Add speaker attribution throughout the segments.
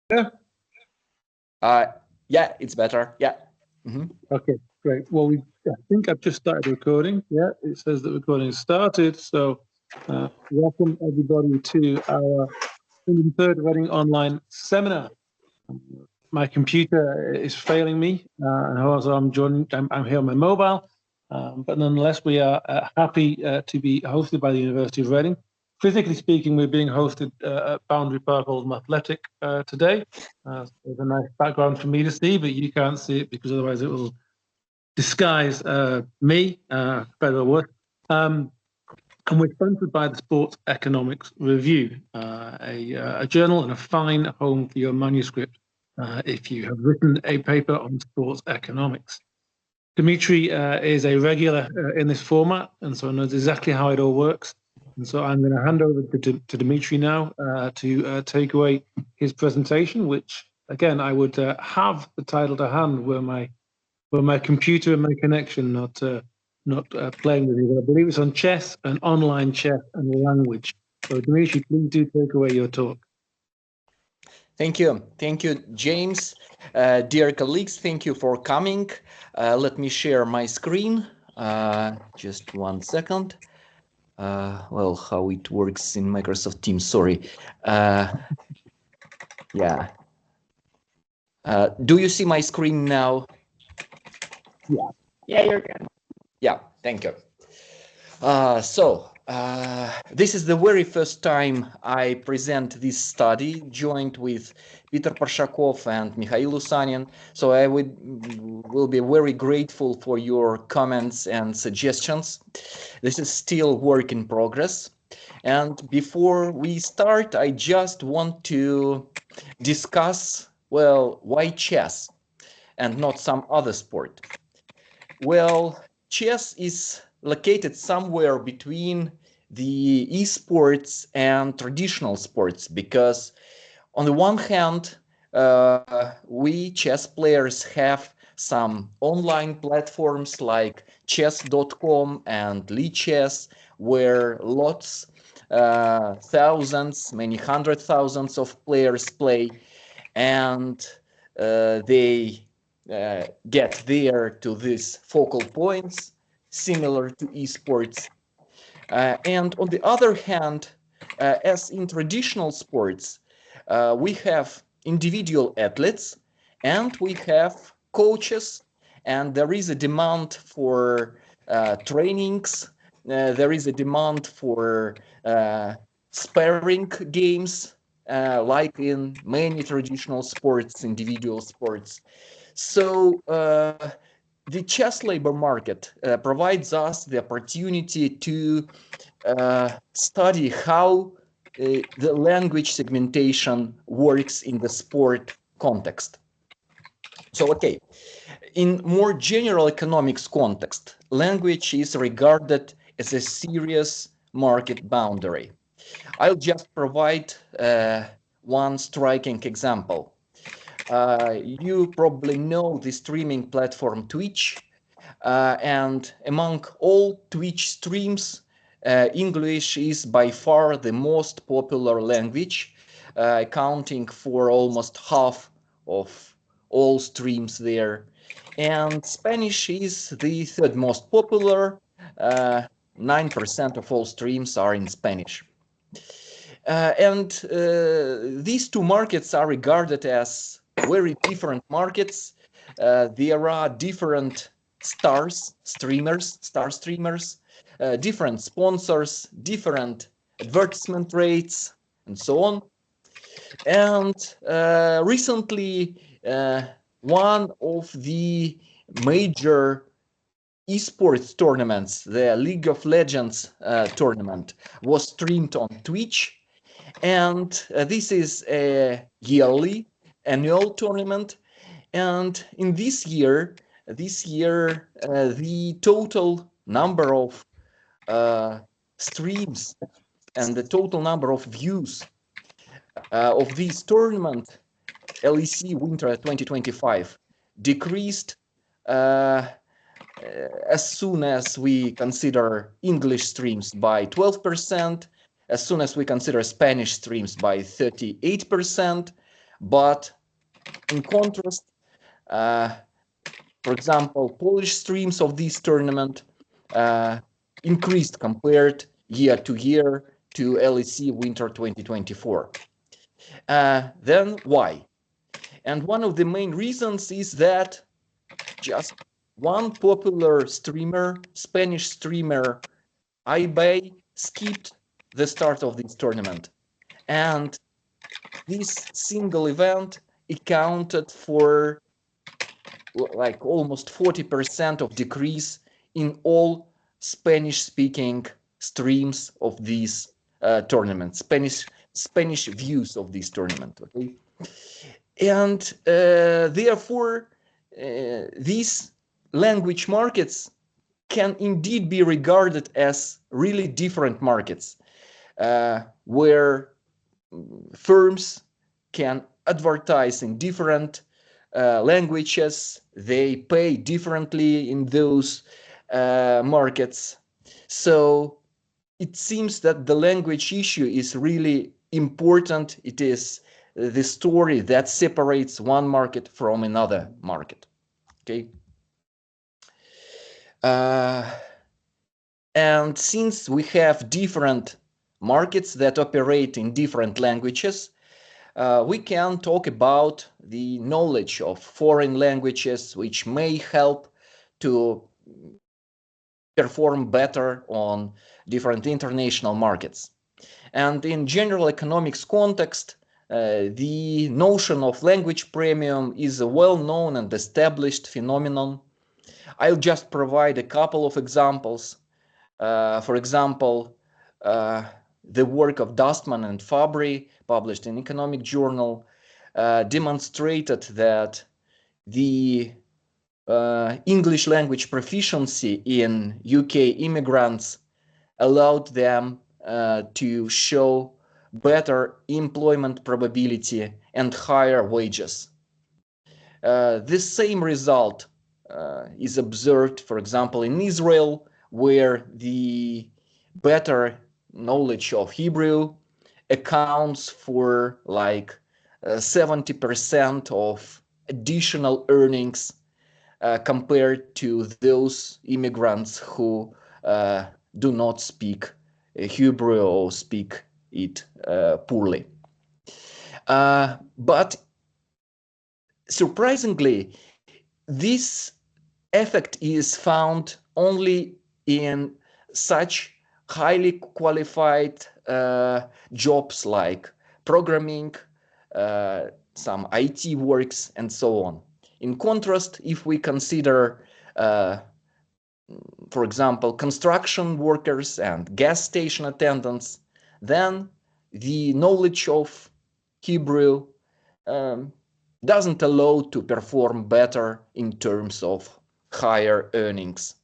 Speaker 1: Yeah.
Speaker 2: Yeah, it's better. Yeah.
Speaker 1: Okay, great. Well, I think I've just started recording. Yeah, it says that recording has started. So, welcome everybody to our 103rd Reading Online Seminar. My computer is failing me, and also I'm here on my mobile. But nonetheless, we are happy to be hosted by the University of Reading. Physically speaking, we're being hosted at Boundary Park Oldham Athletic today. There's a nice background for me to see, but you can't see it because otherwise it will disguise me, better or worse. And we're sponsored by the Sports Economics Review, a journal and a fine home for your manuscript if you have written a paper on sports economics. Dmitry is a regular in this format, and so knows exactly how it all works. And so I'm going to hand over to Dmitry now to take away his presentation, which, again, I would have the title to hand were my computer and my connection not playing with you. I believe it's on chess and online chess and language. So Dmitry, please do take away your talk.
Speaker 2: Thank you, James. Dear colleagues, thank you for coming. Let me share my screen. Just 1 second. Well, how it works in Microsoft Teams, sorry. Yeah. Do you see my screen now?
Speaker 1: Yeah.
Speaker 3: Yeah, you're good.
Speaker 2: Yeah, thank you. This is the very first time I present this study joined with Peter Parshakov and Mikhail Usanin. So I will be very grateful for your comments and suggestions. This is still work in progress. And before we start, I just want to discuss, well, why chess and not some other sport? Well, chess is located somewhere between the esports and traditional sports because on the one hand, we chess players have some online platforms like chess.com and Lichess, where lots, thousands, many hundred thousands of players play, and they get there to these focal points similar to esports. And on the other hand, as in traditional sports, we have individual athletes and we have coaches, and there is a demand for trainings, there is a demand for sparring games, like in many traditional sports, individual sports. So the chess labor market provides us the opportunity to study how the language segmentation works in the sport context. So, okay, in more general economics context, language is regarded as a serious market boundary. I'll just provide one striking example. You probably know the streaming platform Twitch, and among all Twitch streams, English is by far the most popular language, accounting for almost half of all streams there. And Spanish is the third most popular. 9% of all streams are in Spanish. And these two markets are regarded as very different markets. There are different star streamers, different sponsors, different advertisement rates, and so on. And recently, one of the major esports tournaments, the League of Legends tournament, was streamed on Twitch. And this is a yearly annual tournament. And in this year, the total number of streams and the total number of views of this tournament, LEC Winter 2025, decreased as soon as we consider English streams by 12%, as soon as we consider Spanish streams by 38%, But in contrast, for example, Polish streams of this tournament increased compared year to year to LEC Winter 2024. Then why? And one of the main reasons is that just one popular streamer, Spanish streamer, eBay, skipped the start of this tournament. And this single event accounted for like almost 40% of decrease in all Spanish-speaking streams of these tournaments, Spanish views of this tournament. Okay, and therefore these language markets can indeed be regarded as really different markets, where firms can advertise in different languages. They pay differently in those markets. So it seems that the language issue is really important. It is the story that separates one market from another market. Okay. And since we have different markets that operate in different languages, we can talk about the knowledge of foreign languages, which may help to perform better on different international markets. And in general economics context, the notion of language premium is a well-known and established phenomenon. I'll just provide a couple of examples. For example, the work of Dustman and Fabry, published in Economic Journal, demonstrated that the English language proficiency in UK immigrants allowed them to show better employment probability and higher wages. This same result is observed, for example, in Israel, where the better knowledge of Hebrew accounts for like 70% of additional earnings compared to those immigrants who do not speak Hebrew or speak it poorly. But surprisingly, this effect is found only in such highly qualified jobs like programming, some IT works, and so on. In contrast, if we consider, for example, construction workers and gas station attendants, then the knowledge of Hebrew doesn't allow to perform better in terms of higher earnings.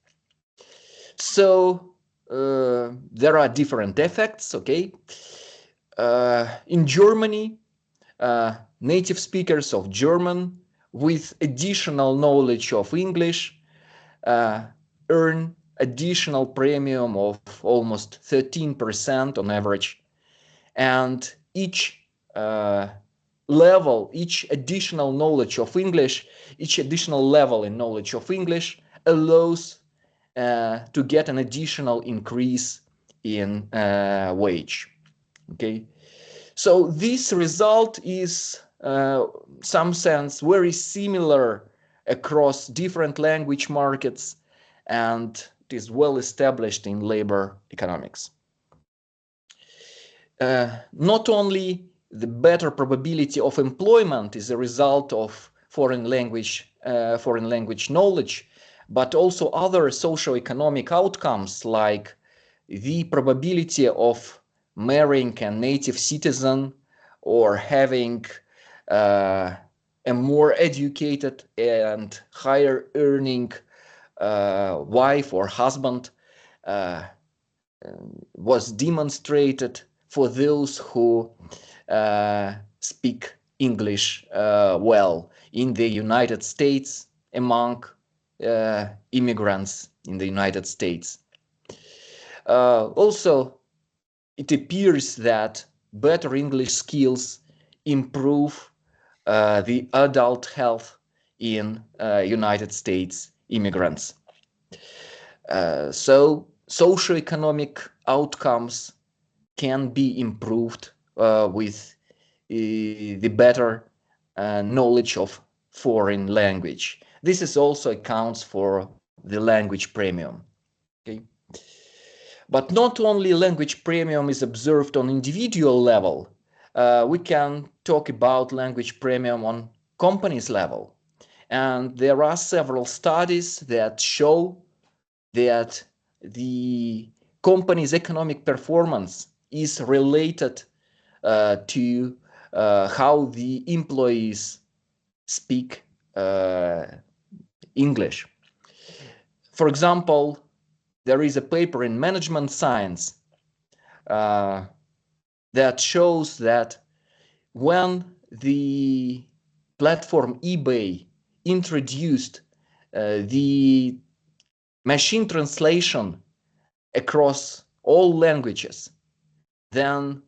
Speaker 2: So there are different effects, okay? In Germany, native speakers of German with additional knowledge of English earn additional premium of almost 13% on average. And each level, each additional knowledge of English, each additional level in knowledge of English allows to get an additional increase in wage. Okay, so this result is some sense very similar across different language markets, and it is well established in labor economics. Not only the better probability of employment is a result of foreign language knowledge, but also other socio-economic outcomes like the probability of marrying a native citizen or having a more educated and higher earning wife or husband was demonstrated for those who speak English well in the United States among immigrants in the United States. Also, it appears that better English skills improve the adult health in United States immigrants. So socioeconomic outcomes can be improved with the better knowledge of foreign language. This is also accounts for the language premium. Okay? But not only language premium is observed on individual level, we can talk about language premium on companies level. And there are several studies that show that the company's economic performance is related to how the employees speak English. For example, there is a paper in management science that shows that when the platform eBay introduced the machine translation across all languages, then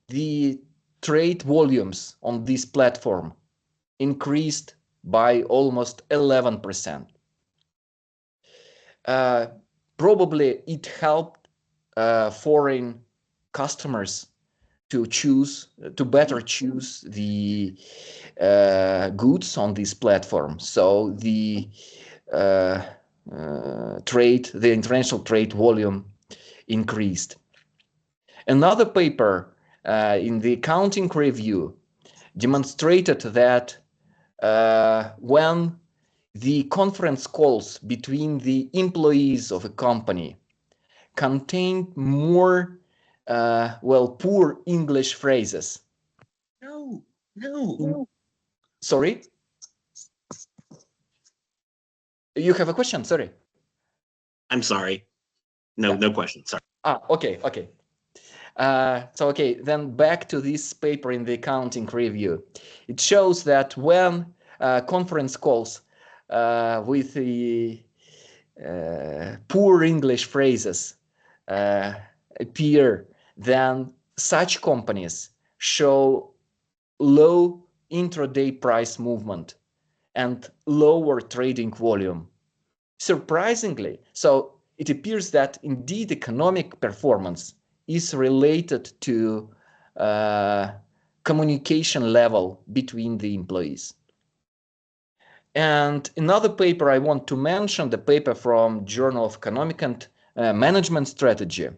Speaker 2: the trade volumes on this platform increased by almost 11%. Probably it helped foreign customers to better choose the goods on this platform. So the international trade volume increased. Another paper in the accounting review demonstrated that when the conference calls between the employees of a company contained more poor English phrases.
Speaker 3: No.
Speaker 2: Sorry? You have a question? Sorry.
Speaker 3: I'm sorry. No question. Sorry.
Speaker 2: Okay. Then back to this paper in the accounting review. It shows that when conference calls with the poor English phrases appear, then such companies show low intraday price movement and lower trading volume. Surprisingly, so it appears that indeed economic performance is related to communication level between the employees. And another paper I want to mention, the paper from Journal of Economic and Management Strategy,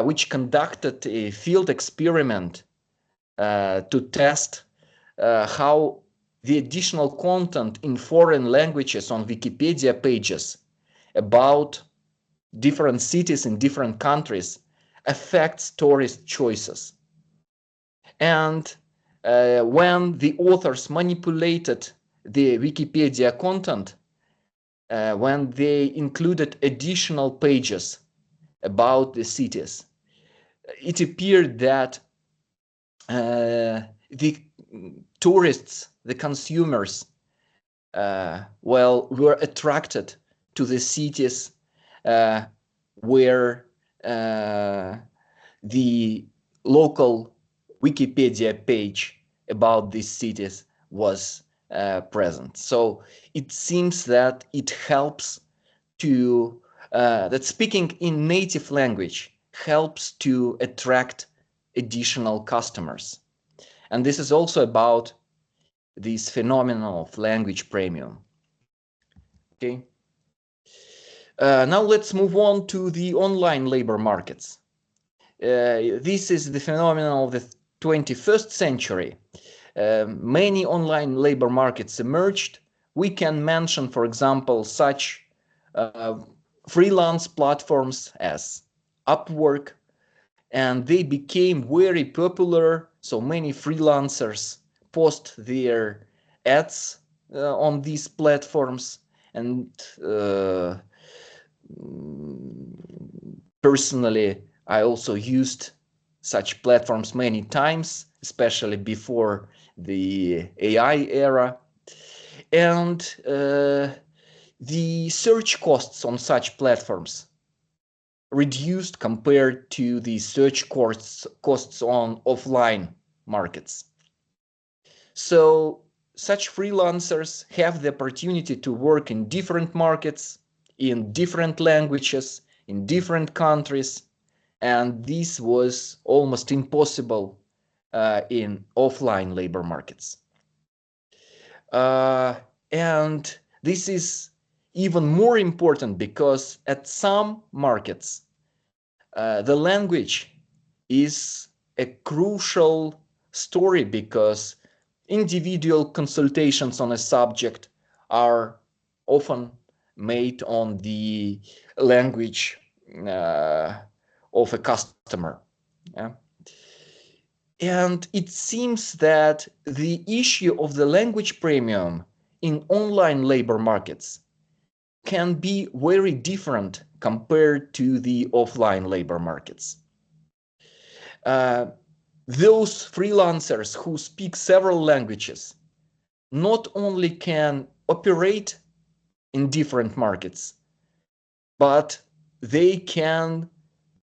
Speaker 2: which conducted a field experiment to test how the additional content in foreign languages on Wikipedia pages about different cities in different countries affects tourist choices. And when the authors manipulated the Wikipedia content, when they included additional pages about the cities, it appeared that the tourists, the consumers, were attracted to the cities where the local Wikipedia page about these cities was present. So it seems that it helps to, that speaking in native language helps to attract additional customers. And this is also about this phenomenon of language premium. Okay. Now let's move on to the online labor markets. This is the phenomenon of the 21st century. Many online labor markets emerged. We can mention, for example, such freelance platforms as Upwork, and they became very popular. So many freelancers post their ads on these platforms, and personally, I also used such platforms many times, especially before the AI era. And the search costs on such platforms reduced compared to the search costs on offline markets. So such freelancers have the opportunity to work in different markets, in different languages, in different countries, and this was almost impossible in offline labor markets. And this is even more important because at some markets, the language is a crucial story because individual consultations on a subject are often made on the language of a customer. Yeah? And it seems that the issue of the language premium in online labor markets can be very different compared to the offline labor markets. Those freelancers who speak several languages not only can operate in different markets, but they can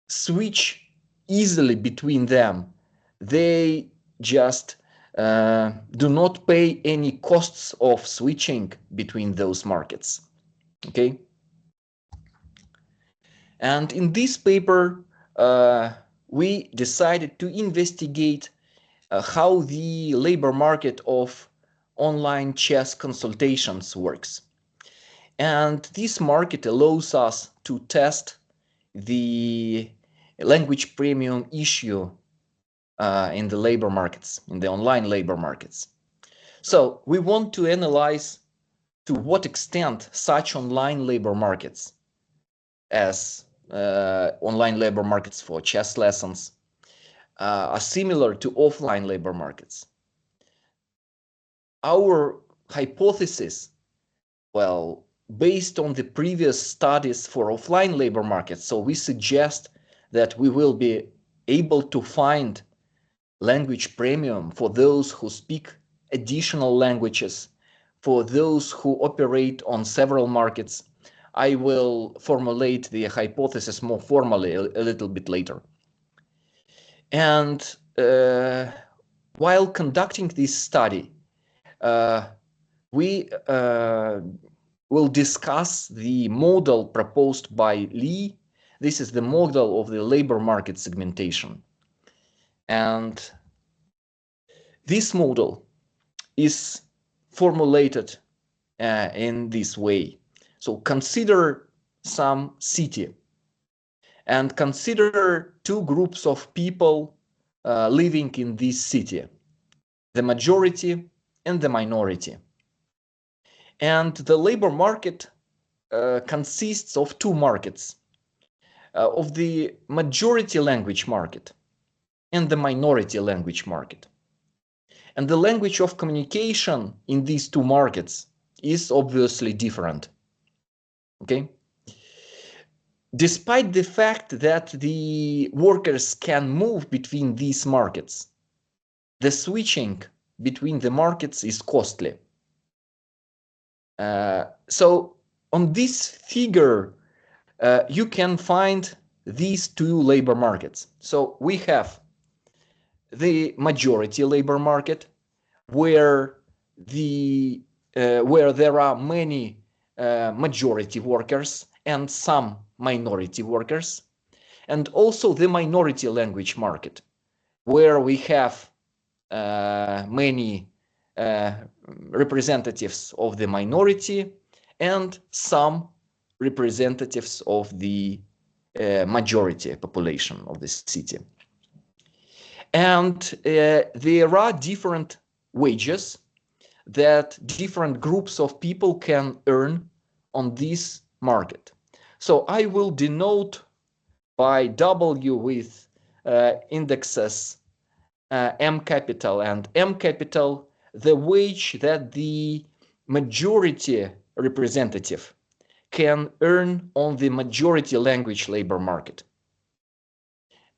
Speaker 2: switch easily between them. They just do not pay any costs of switching between those markets. Okay. And in this paper, we decided to investigate how the labor market of online chess consultations works. And this market allows us to test the language premium issue in the labor markets, in the online labor markets. So we want to analyze to what extent such online labor markets as online labor markets for chess lessons are similar to offline labor markets. Our hypothesis, well, based on the previous studies for offline labor markets, so we suggest that we will be able to find language premium for those who speak additional languages, for those who operate on several markets. I will formulate the hypothesis more formally a little bit later. And while conducting this study, we will discuss the model proposed by Lee. This is the model of the labor market segmentation. And this model is formulated in this way. So consider some city and consider two groups of people living in this city, the majority and the minority. And the labor market consists of two markets, of the majority language market and the minority language market. And the language of communication in these two markets is obviously different. Okay? Despite the fact that the workers can move between these markets, the switching between the markets is costly. So on this figure, you can find these two labor markets. So we have the majority labor market, where there are many majority workers and some minority workers, and also the minority language market, where we have many representatives of the minority and some representatives of the majority population of the city. And there are different wages that different groups of people can earn on this market. So I will denote by W with indexes M capital and M capital the wage that the majority representative can earn on the majority language labor market.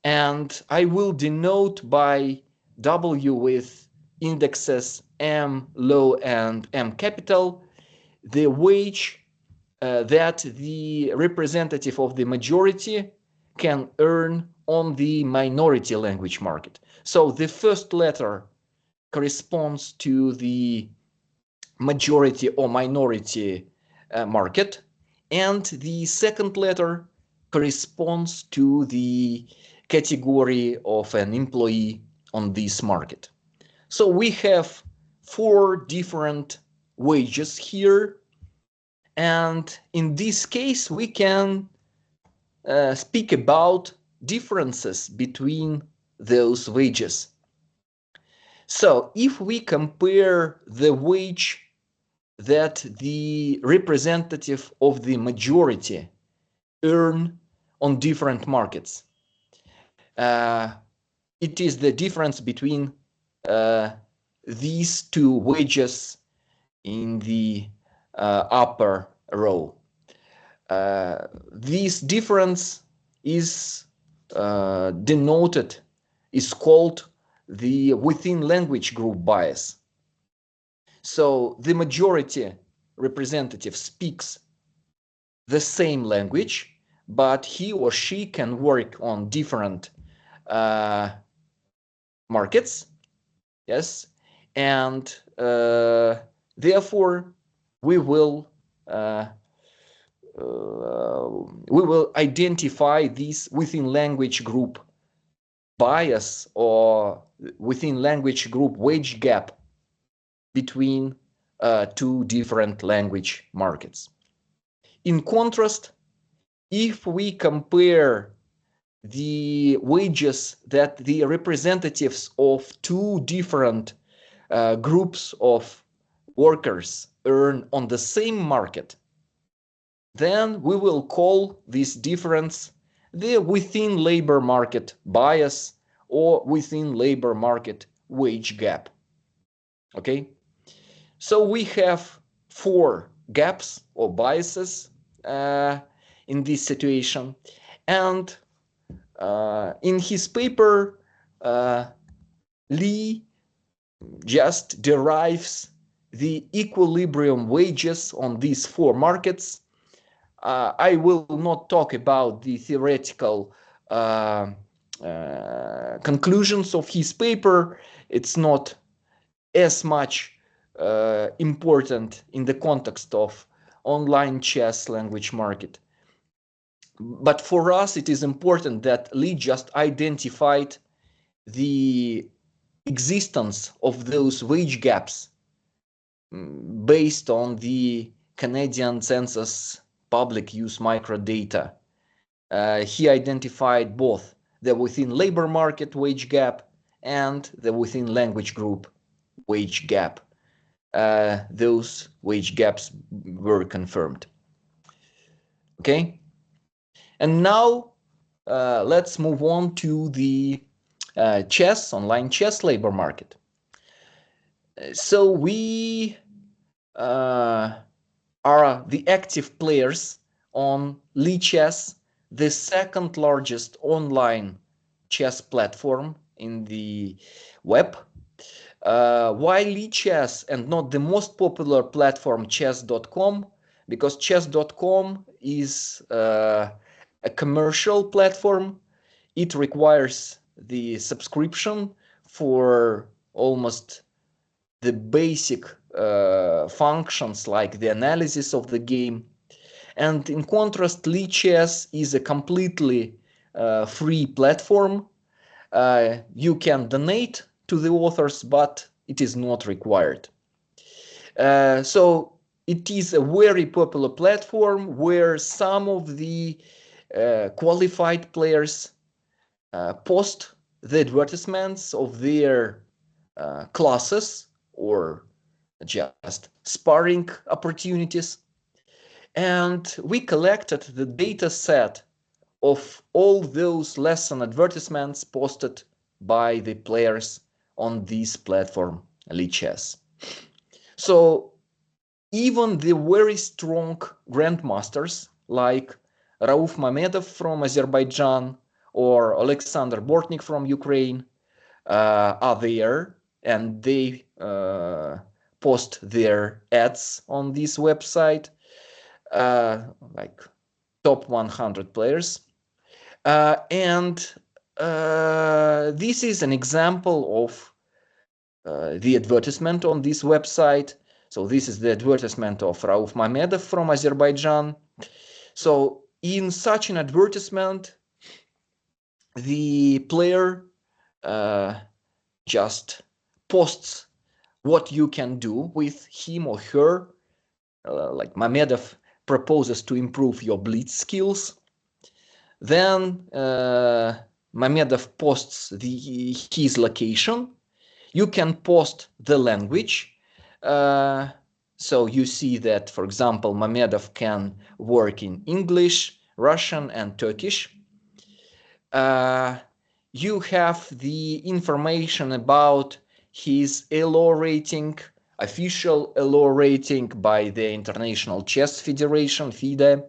Speaker 2: And I will denote by W with indexes M low and M capital the wage that the representative of the majority can earn on the minority language market. So the first letter corresponds to the majority or minority market, and the second letter corresponds to the category of an employee on this market. So we have 4 different wages here, and in this case we can speak about differences between those wages. So if we compare the wage that the representative of the majority earn on different markets, it is the difference between these 2 wages in the upper row. This difference is denoted, is called the within language group bias. So the majority representative speaks the same language, but he or she can work on different markets, yes, and therefore we will identify this within language group bias or within language group wage gap between 2 different language markets. In contrast, if we compare the wages that the representatives of 2 different groups of workers earn on the same market, then we will call this difference the within labor market bias or within labor market wage gap. Okay, so we have 4 gaps or biases in this situation, and in his paper Lee just derives the equilibrium wages on these 4 markets. I will not talk about the theoretical conclusions of his paper. It's not as much important in the context of online chess language market. But for us, it is important that Lee just identified the existence of those wage gaps based on the Canadian census public use microdata. He identified both the within labor market wage gap and the within language group wage gap. Those wage gaps were confirmed. Okay, and now let's move on to the online chess labor market. So we are the active players on Lichess, the second largest online chess platform in the web. Why Lichess and not the most popular platform chess.com? Because chess.com is a commercial platform. It requires the subscription for almost the basic functions like the analysis of the game. And in contrast, Lichess is a completely free platform. You can donate to the authors, but it is not required. So it is a very popular platform where some of the qualified players post the advertisements of their classes or just sparring opportunities. And we collected the data set of all those lesson advertisements posted by the players on this platform, Lichess. So even the very strong grandmasters like Rauf Mamedov from Azerbaijan or Alexander Bortnik from Ukraine are there, and they post their ads on this website, like top 100 players. And this is an example of the advertisement on this website. So this is the advertisement of Rauf Mamedov from Azerbaijan. So in such an advertisement, the player just posts what you can do with him or her. Like Mamedov proposes to improve your blitz skills. Then Mamedov posts his location. You can post the language. So you see that, for example, Mamedov can work in English, Russian, and Turkish. You have the information about his ELO rating, official ELO rating by the International Chess Federation, FIDE.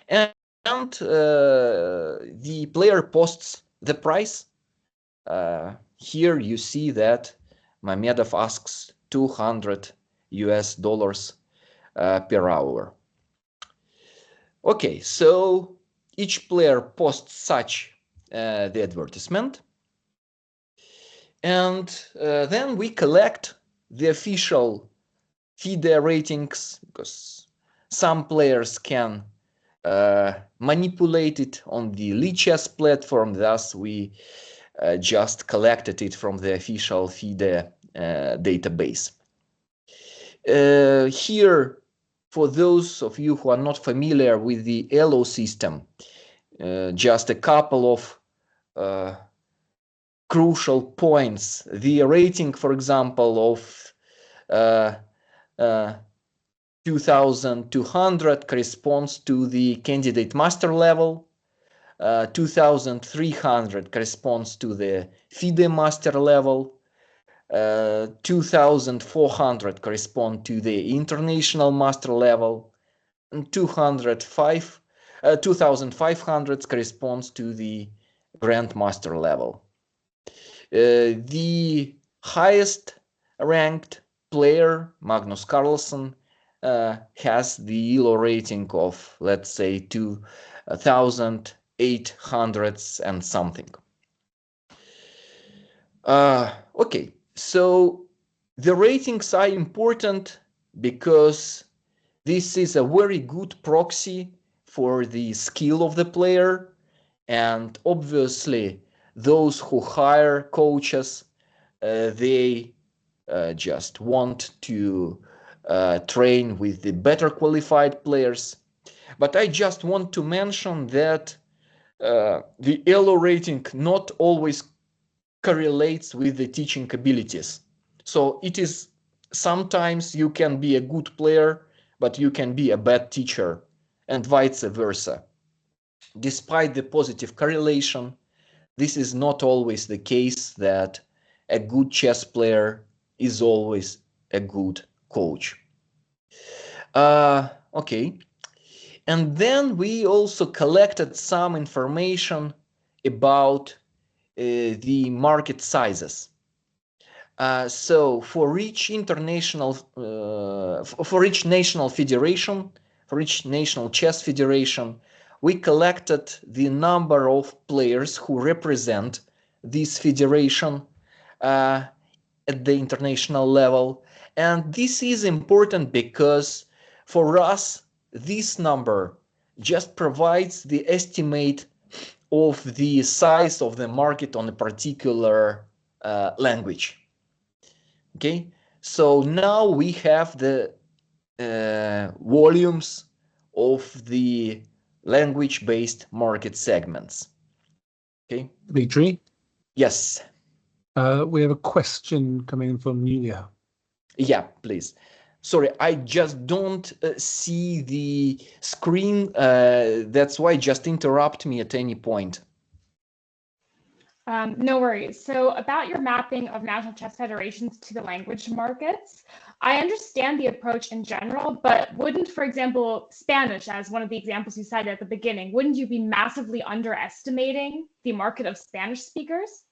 Speaker 2: And the player posts the price. Here you see that Mamedov asks $200 per hour. Okay, so each player posts such the advertisement. And then we collect the official FIDE ratings, because some players can manipulate it on the Lichess platform. Thus, we just collected it from the official FIDE database. Here, for those of you who are not familiar with the ELO system, just a couple of crucial points. The rating, for example, of 2200 corresponds to the candidate master level. 2300 corresponds to the FIDE master level. 2400 correspond to the international master level. And 2500 corresponds to the grandmaster level. The highest ranked player, Magnus Carlsen, has the ELO rating of, let's say, 2800 and something. Okay, so the ratings are important because this is a very good proxy for the skill of the player, and obviously those who hire coaches, they just want to train with the better qualified players. But I just want to mention that the ELO rating not always correlates with the teaching abilities. So it is sometimes you can be a good player, but you can be a bad teacher, and vice versa. Despite the positive correlation, this is not always the case that a good chess player is always a good coach. Okay. And then we also collected some information about the market sizes. So for each international, for each national federation, for each national chess federation, we collected the number of players who represent this federation at the international level. And this is important because for us, this number just provides the estimate of the size of the market on a particular language. Okay, so now we have the volumes of the language-based market segments. Okay,
Speaker 1: Dmitry,
Speaker 2: yes.
Speaker 1: we have a question coming from Yulia.
Speaker 2: Yeah, please. Sorry, I just don't see the screen. That's why just interrupt me at any point.
Speaker 4: No worries. So about your mapping of national chess federations to the language markets, I understand the approach in general, but wouldn't, for example, Spanish, as one of the examples you cited at the beginning, wouldn't you be massively underestimating the market of Spanish speakers?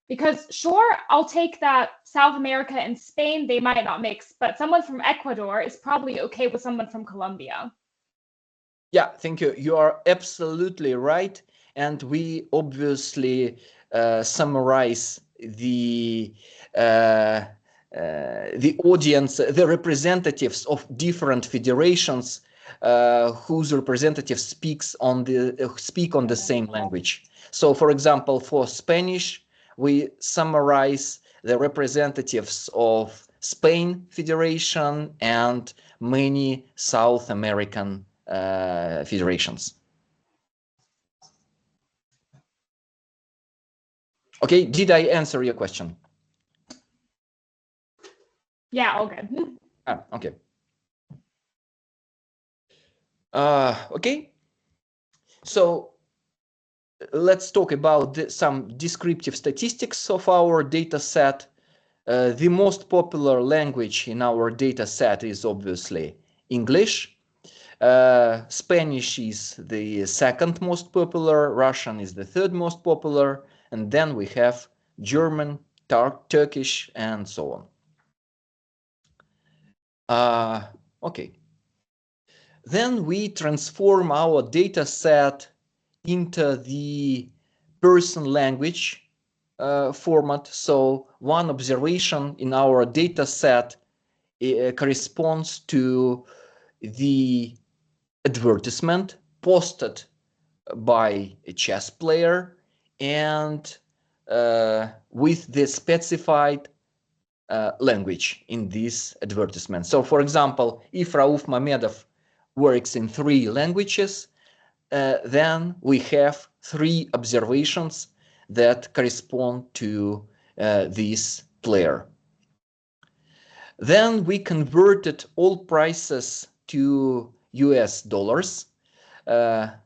Speaker 4: Because sure, I'll take that South America and Spain, they might not mix, but someone from Ecuador is probably okay with someone from Colombia.
Speaker 2: Yeah, thank you. You are absolutely right. And we obviously summarize the audience, the representatives of different federations whose representatives speak on the same language. So, for example, for Spanish, we summarize the representatives of Spain Federation and many South American federations. Okay, did I answer your question?
Speaker 4: Yeah, all good.
Speaker 2: Okay. Okay. So let's talk about some descriptive statistics of our data set. The most popular language in our data set is obviously English. Spanish is the second most popular, Russian is the third most popular, and then we have German, Turkish, and so on. Okay. Then we transform our data set into the person language format. So one observation in our data set corresponds to the advertisement posted by a chess player and with the specified language in this advertisement. So, for example, if Rauf Mamedov works in 3 languages, then we have 3 observations that correspond to this player. Then we converted all prices to US dollars at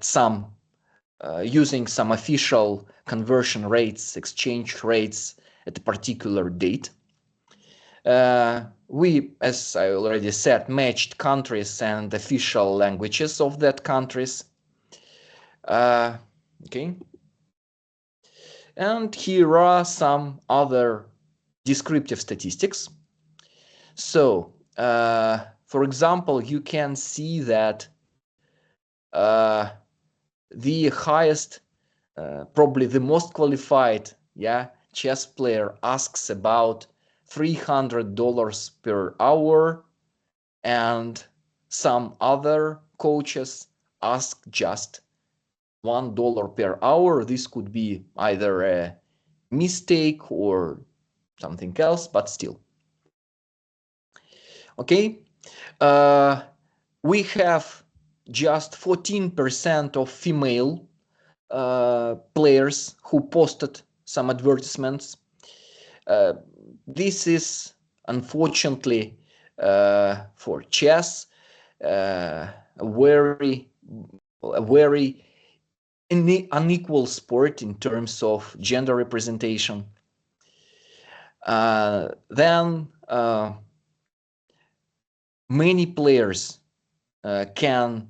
Speaker 2: some using some official conversion rates, exchange rates at a particular date. We, as I already said, matched countries and official languages of that countries. Okay. And here are some other descriptive statistics. So, for example, you can see that the highest, probably the most qualified, chess player asks about $300 per hour, and some other coaches ask just $1 per hour. This could be either a mistake or something else, but still. Okay, we have just 14% of female players who posted some advertisements. This is unfortunately for chess a very unequal sport in terms of gender representation. Then many players can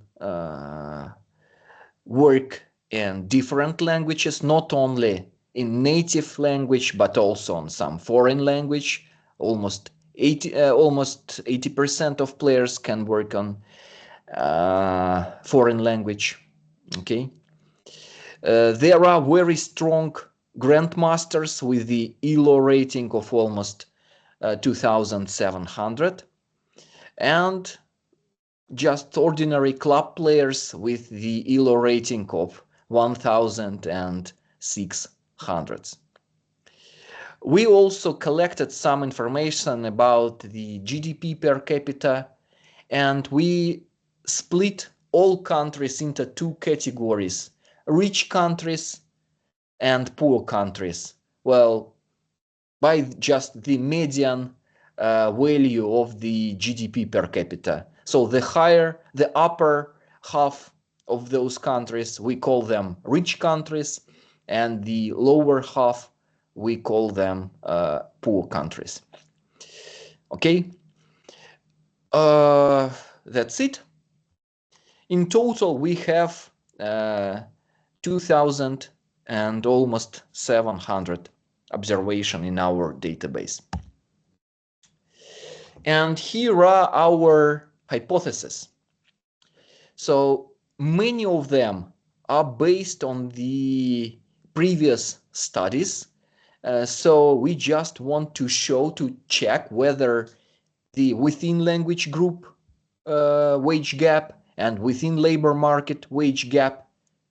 Speaker 2: work in different languages, not only in native language, but also on some foreign language. Almost 80% of players can work on foreign language. Okay. There are very strong grandmasters with the ELO rating of almost 2,700, and just ordinary club players with the ELO rating of 1,600. We also collected some information about the GDP per capita, and we split all countries into 2 categories: rich countries and poor countries. Well, by just the median value of the GDP per capita. So the upper half of those countries, we call them rich countries, and the lower half, we call them poor countries. Okay, that's it. In total, we have 2,000 and almost 700 observation in our database. And here are our hypotheses. So many of them are based on the previous studies. So we just want to check whether the within language group wage gap and within labor market wage gap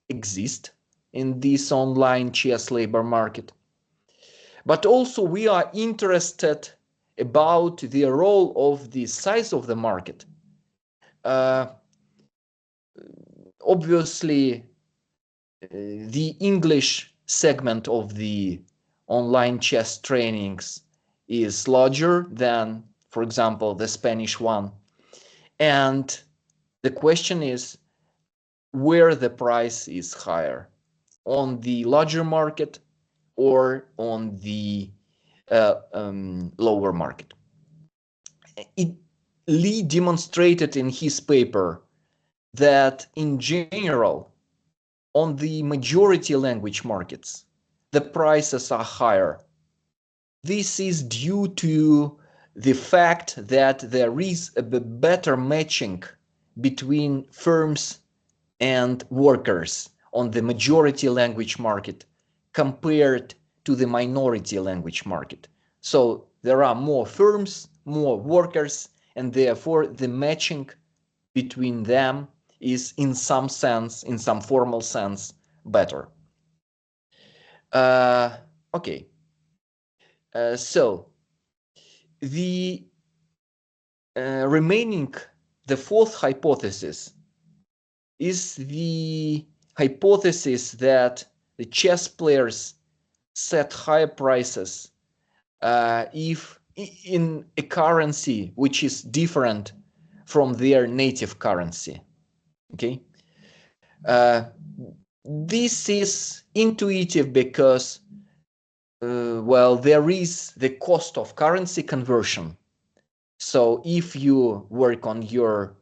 Speaker 2: exist in this online chess labor market. But also we are interested about the role of the size of the market. Obviously, the English segment of the online chess trainings is larger than, for example, the Spanish one. And the question is where the price is higher, on the larger market or on the lower market. Lee demonstrated in his paper that in general, on the majority language markets, the prices are higher. This is due to the fact that there is a better matching between firms and workers on the majority language market compared to the minority language market. So there are more firms, more workers, and therefore the matching between them is in some sense, in some formal sense, better. Okay. So the remaining, the fourth hypothesis is the hypothesis that the chess players set higher prices if in a currency which is different from their native currency. Okay. This is intuitive because, well, there is the cost of currency conversion. So if you work on your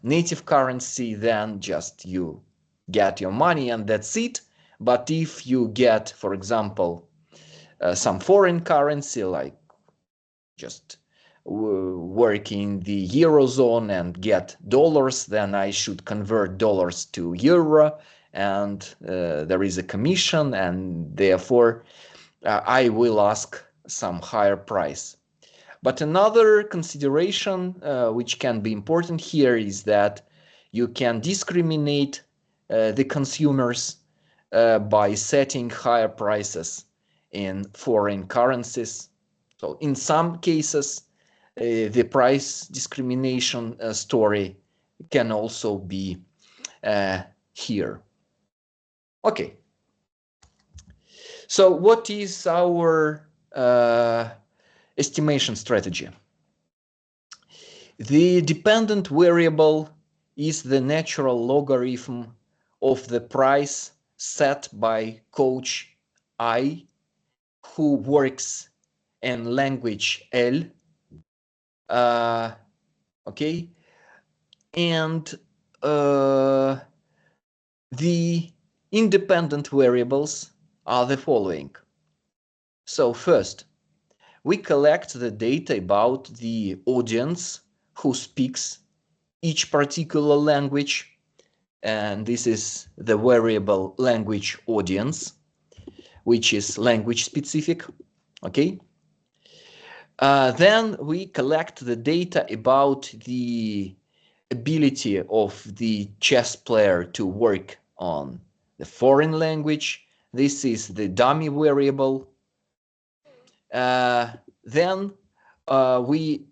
Speaker 2: native currency, then just you get your money and that's it. But if you get, for example, some foreign currency, like just work in the Eurozone and get dollars, then I should convert dollars to euro, and there is a commission, and therefore I will ask some higher price. But another consideration which can be important here is that you can discriminate the consumers by setting higher prices in foreign currencies. So in some cases, the price discrimination story can also be here. Okay. So what is our estimation strategy? The dependent variable is the natural logarithm of the price set by coach I, who works in language L. Okay, and the independent variables are the following. So first, we collect the data about the audience who speaks each particular language, and this is the variable language audience, which is language specific. Okay. Then we collect the data about the ability of the chess player to work on the foreign language. This is the dummy variable. Then we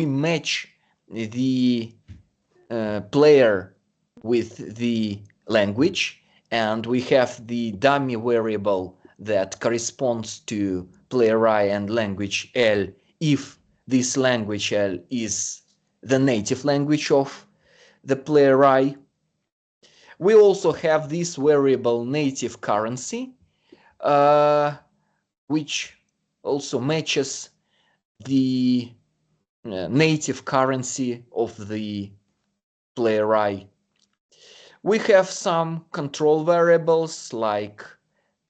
Speaker 2: match the player with the language, and we have the dummy variable that corresponds to player I and language L if this language L is the native language of the player I. We also have this variable native currency, which also matches the native currency of the player I. We have some control variables like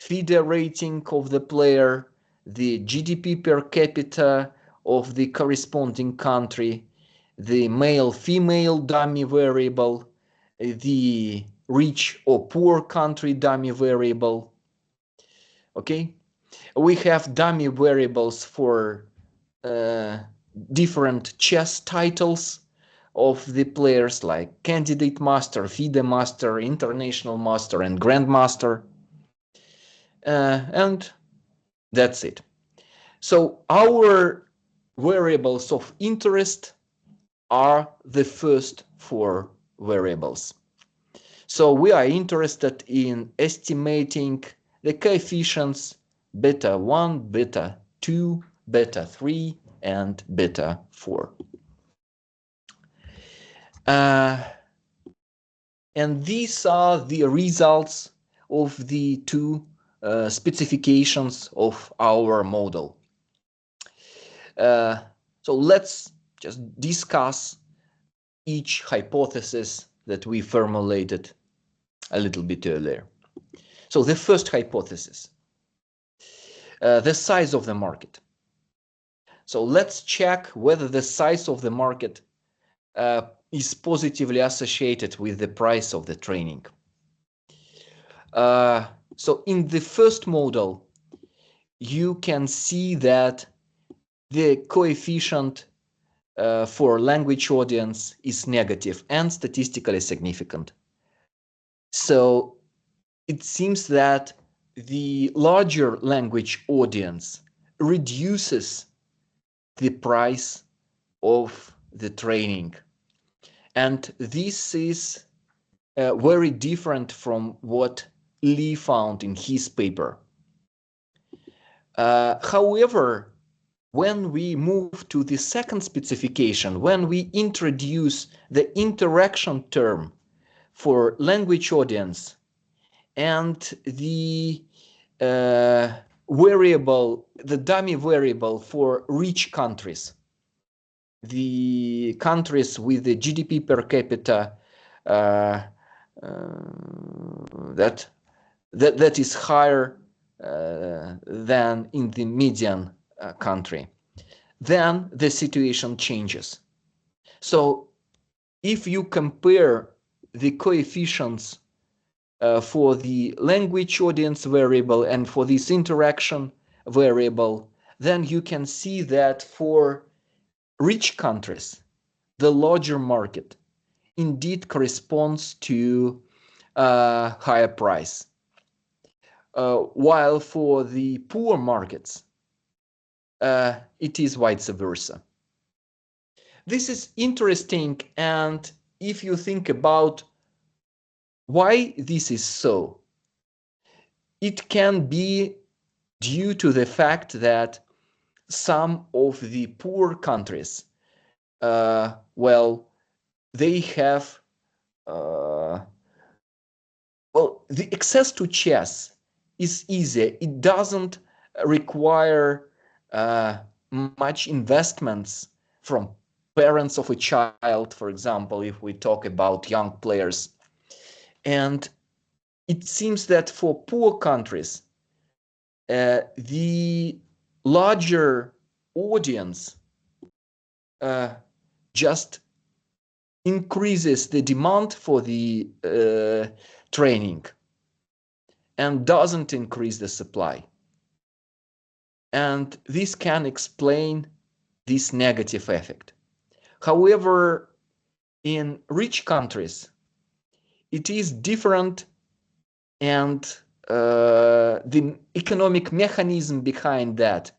Speaker 2: FIDE rating of the player, the GDP per capita of the corresponding country, the male-female dummy variable, the rich or poor country dummy variable. Okay, we have dummy variables for different chess titles of the players, like candidate master, FIDE master, international master, and grandmaster. And that's it. So our variables of interest are the first four variables. So we are interested in estimating the coefficients beta 1, beta 2, beta 3, and beta 4. And these are the results of the two specifications of our model. So let's just discuss each hypothesis that we formulated a little bit earlier. So the first hypothesis, the size of the market. So let's check whether the size of the market is positively associated with the price of the training. So in the first model, you can see that the coefficient for language audience is negative and statistically significant. So it seems that the larger language audience reduces the price of the training. And this is very different from what Lee found in his paper. However, when we move to the second specification, when we introduce the interaction term for language audience and the variable, the dummy variable for rich countries, the countries with the GDP per capita that is higher than in the median country, then the situation changes. So if you compare the coefficients for the language audience variable and for this interaction variable, then you can see that for rich countries, the larger market indeed corresponds to a higher price. While for the poor markets, it is vice versa. This is interesting, and if you think about why this is so, it can be due to the fact that some of the poor countries, well, they have, well, the access to chess is easy. It doesn't require much investments from parents of a child, for example, if we talk about young players. And it seems that for poor countries, the larger audience just increases the demand for the training and doesn't increase the supply. And this can explain this negative effect. However, in rich countries, it is different, and the economic mechanism behind that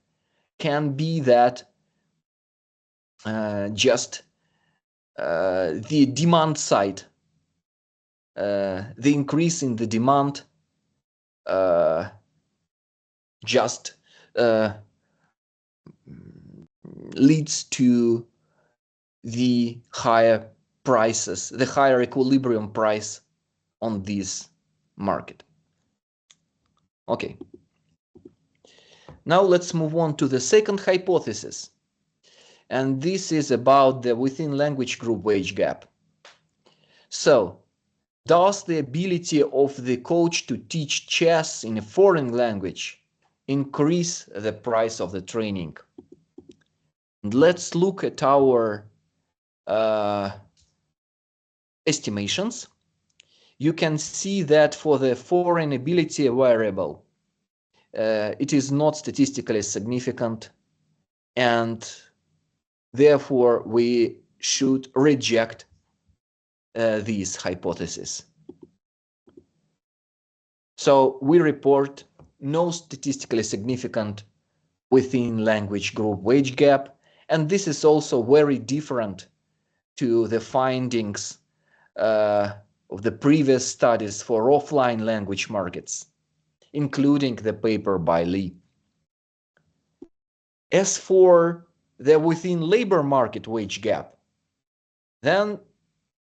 Speaker 2: can be that just the demand side, the increase in the demand just leads to the higher prices, the higher equilibrium price on this market. Okay. Now let's move on to the second hypothesis. And this is about the within language group wage gap. So, does the ability of the coach to teach chess in a foreign language increase the price of the training? And let's look at our estimations. you can see that for the foreign ability variable, it is not statistically significant, and therefore we should reject these hypotheses. So we report no statistically significant within language group wage gap, and this is also very different to the findings of the previous studies for offline language markets, including the paper by Lee. As for the within labor market wage gap, then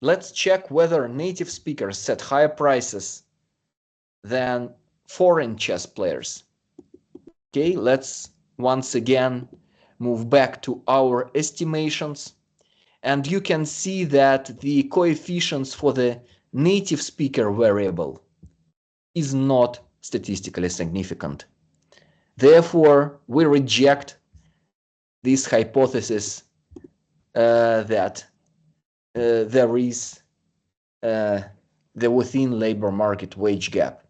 Speaker 2: let's check whether native speakers set higher prices than foreign chess players. Okay, let's once again move back to our estimations. And you can see that the coefficients for the native speaker variable is not statistically significant. Therefore, we reject this hypothesis that there is the within labor market wage gap.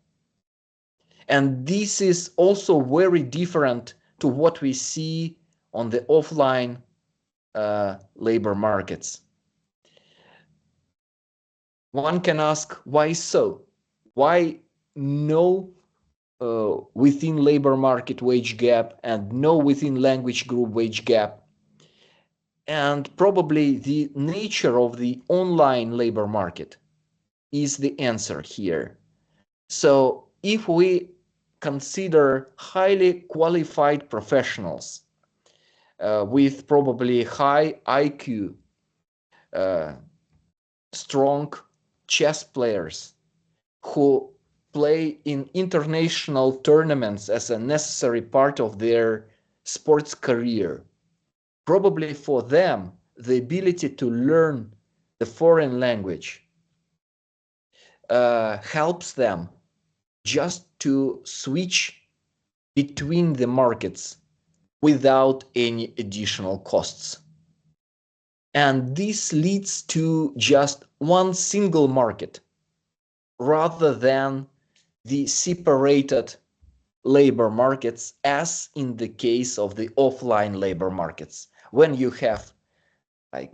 Speaker 2: And this is also very different to what we see on the offline labor markets. One can ask, why so? Why no within labor market wage gap and no within language group wage gap? And probably the nature of the online labor market is the answer here. So if we consider highly qualified professionals with probably high IQ, strong chess players who play in international tournaments as a necessary part of their sports career, probably for them, the ability to learn the foreign language helps them just to switch between the markets without any additional costs. And this leads to just one single market rather than the separated labor markets, as in the case of the offline labor markets, when you have like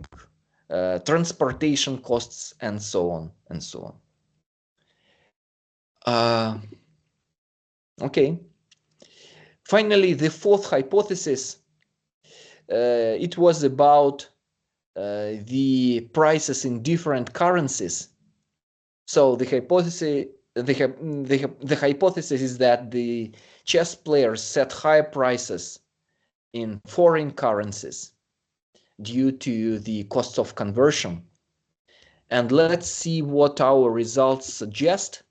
Speaker 2: transportation costs and so on and so on. Okay. Finally, the fourth hypothesis, it was about the prices in different currencies. So the hypothesis is that the chess players set higher prices in foreign currencies due to the cost of conversion. And let's see what our results suggest.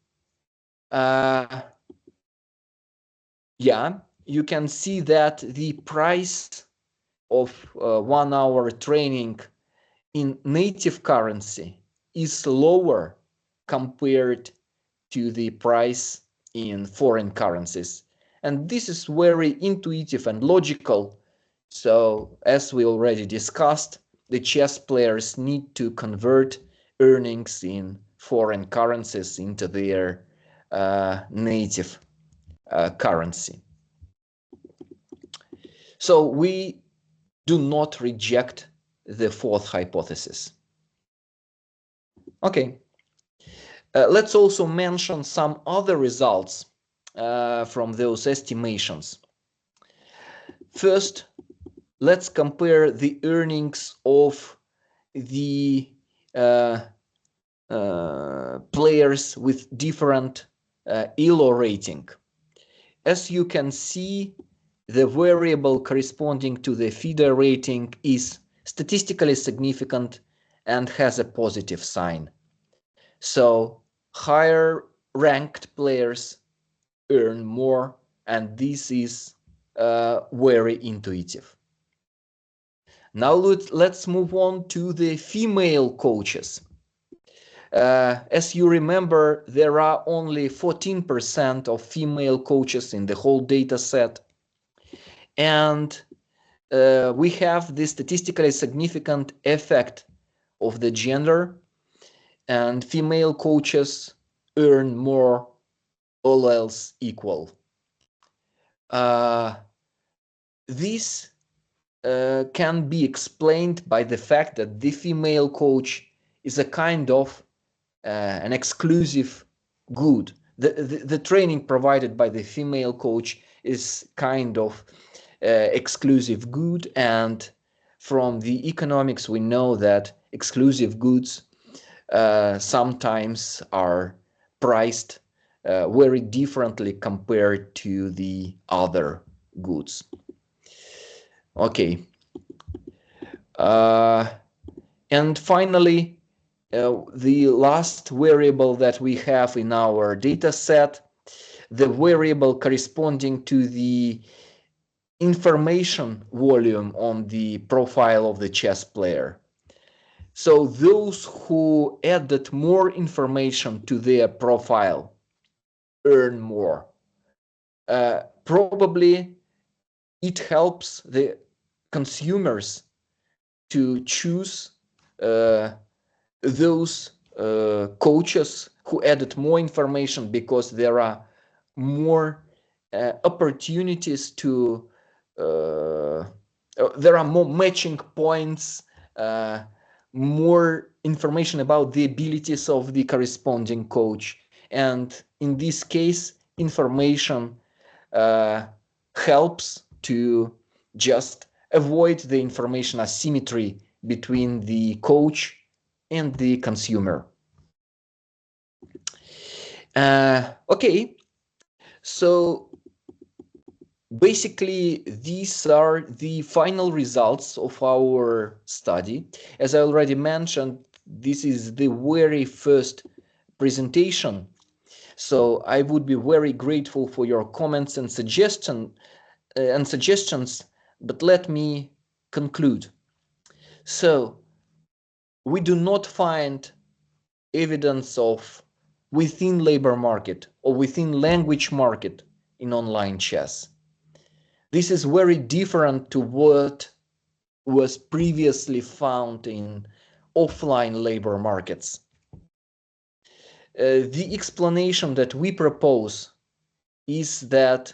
Speaker 2: Yeah, you can see that the price of 1 hour training in native currency is lower compared to the price in foreign currencies. And this is very intuitive and logical. So as we already discussed, the chess players need to convert earnings in foreign currencies into their native currency. So we do not reject the fourth hypothesis. Okay. Let's also mention some other results from those estimations. First, let's compare the earnings of the players with different ELO rating. As you can see, the variable corresponding to the feeder rating is statistically significant and has a positive sign. So higher ranked players earn more, and this is very intuitive. Now let's move on to the female coaches. As you remember, there are only 14% of female coaches in the whole data set. And we have the statistically significant effect of the gender, and female coaches earn more, all else equal. This can be explained by the fact that the female coach is a kind of an exclusive good. The training provided by the female coach is kind of exclusive good, and from the economics we know that exclusive goods sometimes are priced very differently compared to the other goods. Okay. And finally, the last variable that we have in our data set, the variable corresponding to the information volume on the profile of the chess player. So those who added more information to their profile earn more. Probably it helps the consumers to choose those coaches who added more information, because there are more opportunities to there are more matching points, more information about the abilities of the corresponding coach, and in this case information helps to just avoid the information asymmetry between the coach and the consumer. Okay, so basically these are the final results of our study. As I already mentioned, this is the very first presentation, so I would be very grateful for your comments and suggestions, but let me conclude. So we do not find evidence of within labor market or within language market in online chess. This is very different to what was previously found in offline labor markets. The explanation that we propose is that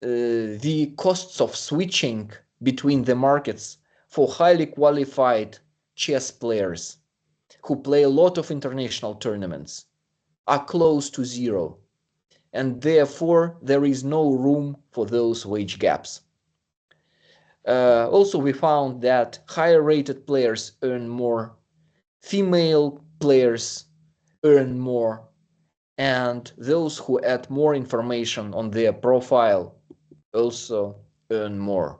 Speaker 2: the costs of switching between the markets for highly qualified chess players who play a lot of international tournaments are close to zero, and therefore there is no room for those wage gaps. Also, we found that higher rated players earn more, female players earn more, and those who add more information on their profile also earn more.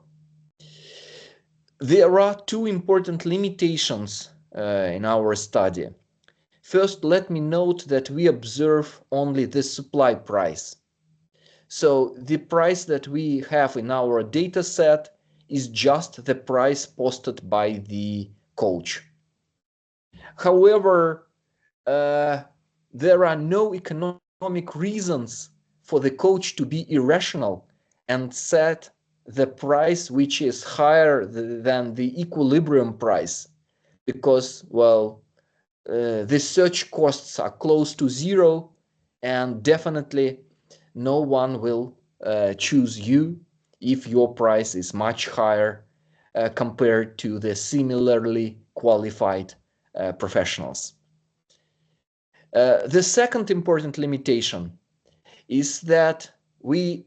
Speaker 2: There are two important limitations in our study. First, let me note that we observe only the supply price. So the price that we have in our data set is just the price posted by the coach. However, there are no economic reasons for the coach to be irrational and set the price which is higher than the equilibrium price, because, well, the search costs are close to zero, and definitely no one will choose you if your price is much higher compared to the similarly qualified professionals. The second important limitation is that we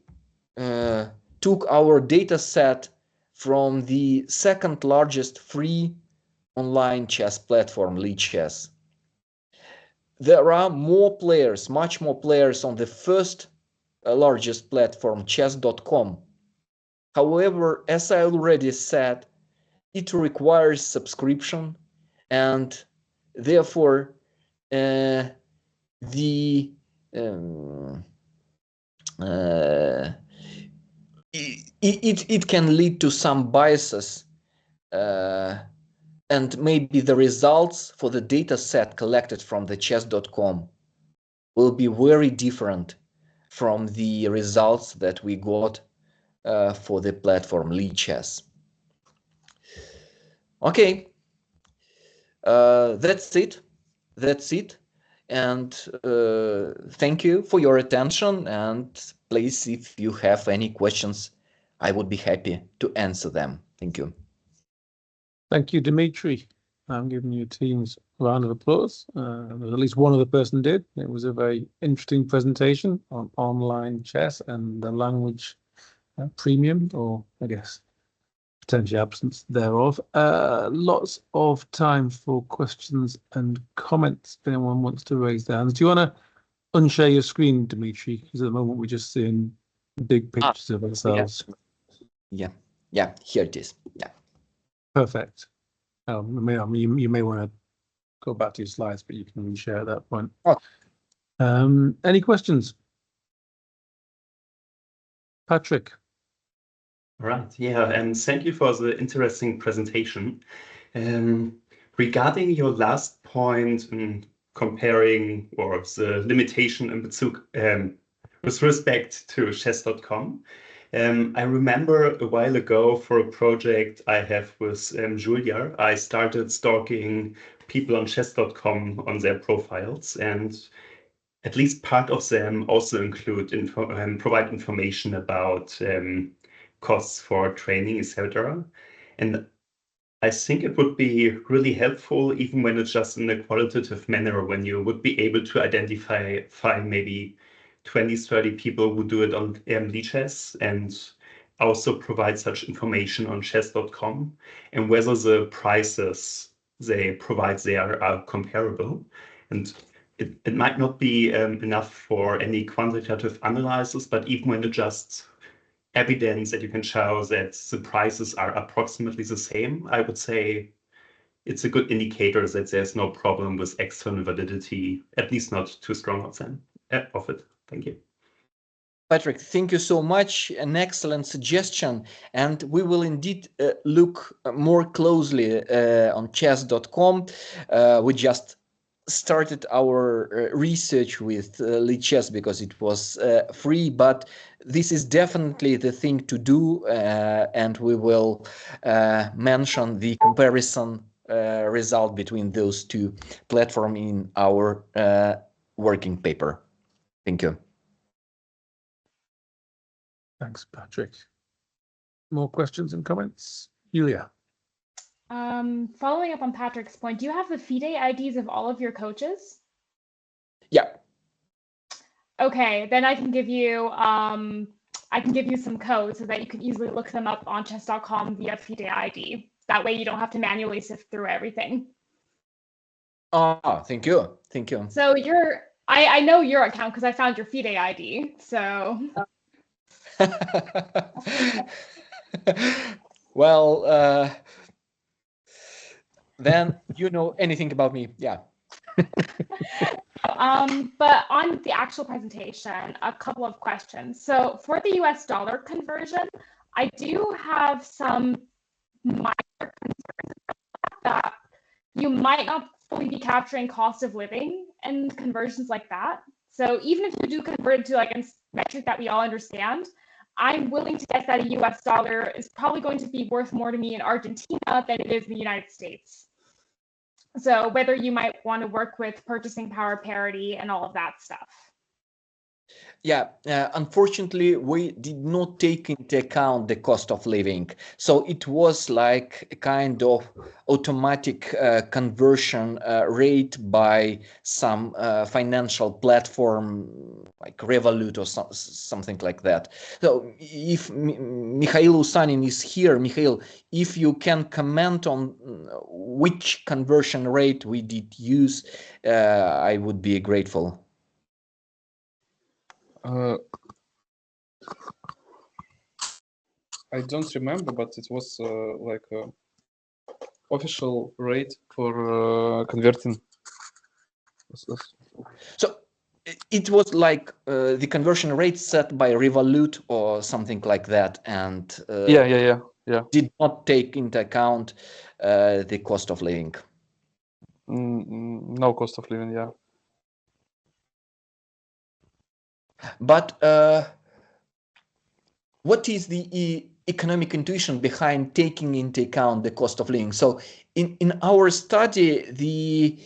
Speaker 2: took our data set from the second largest free online chess platform, Lichess. There are more players, much more players on the first largest platform, chess.com. However, as I already said, it requires subscription, and therefore it can lead to some biases, and maybe the results for the data set collected from the chess.com will be very different from the results that we got for the platform Lichess. Okay, that's it. And thank you for your attention. And please, if you have any questions, I would be happy to answer them. Thank you.
Speaker 1: Thank you, Dmitry. I'm giving you team's round of applause. At least one other person did. It was a very interesting presentation on online chess and the language premium, or I guess potentially absence thereof. Lots of time for questions and comments. If anyone wants to raise their hands. Do you want to unshare your screen, Dmitry? Because at the moment we're just seeing big pictures of ourselves.
Speaker 2: Yeah, here it is. Yeah.
Speaker 1: Perfect. You may want to go back to your slides, but you can reshare at that point.
Speaker 2: Oh.
Speaker 1: Any questions? Patrick.
Speaker 5: Right, yeah, and thank you for the interesting presentation. Regarding your last point in comparing or the limitation in Bezug, with respect to chess.com, I remember a while ago for a project I have with Julia, I started stalking people on chess.com on their profiles, and at least part of them also include provide information about costs for training, etc. And I think it would be really helpful, even when it's just in a qualitative manner, when you would be able to identify maybe 20, 30 people who do it on lichess and also provide such information on chess.com, and whether the prices they provide there are comparable. And it might not be enough for any quantitative analysis, but even when it just evidence that you can show that the prices are approximately the same, I would say it's a good indicator that there's no problem with external validity, at least not too strong of it. Thank you.
Speaker 2: Patrick, thank you so much. An excellent suggestion. And we will indeed look more closely on chess.com. We just started our research with lichess because it was free, but this is definitely the thing to do, and we will mention the comparison result between those two platforms in our working paper. Thank you.
Speaker 1: Thanks, Patrick. More questions and comments? Julia.
Speaker 4: Following up on Patrick's point, do you have the FIDE IDs of all of your coaches?
Speaker 2: Yeah.
Speaker 4: Okay, then I can give you some codes so that you can easily look them up on chess.com via FIDE ID. That way you don't have to manually sift through everything.
Speaker 2: Oh, thank you. Thank you.
Speaker 4: So I know your account because I found your FIDE ID. So
Speaker 2: well, then you know anything about me. Yeah.
Speaker 4: But on the actual presentation, a couple of questions. So for the US dollar conversion, I do have some minor concerns that you might not fully be capturing cost of living and conversions like that. So even if you do convert it to like a metric that we all understand, I'm willing to guess that a US dollar is probably going to be worth more to me in Argentina than it is in the United States. So whether you might want to work with purchasing power parity and all of that stuff.
Speaker 2: Yeah, unfortunately, we did not take into account the cost of living. So it was like a kind of automatic conversion rate by some financial platform like Revolut or something like that. So if Mikhail Usanin is here, Mikhail, if you can comment on which conversion rate we did use, I would be grateful.
Speaker 6: I don't remember, but it was like a official rate for converting.
Speaker 2: So it was like the conversion rate set by Revolut or something like that, and
Speaker 6: yeah.
Speaker 2: did not take into account the cost of living.
Speaker 6: No cost of living, yeah.
Speaker 2: But what is the economic intuition behind taking into account the cost of living? So in our study, the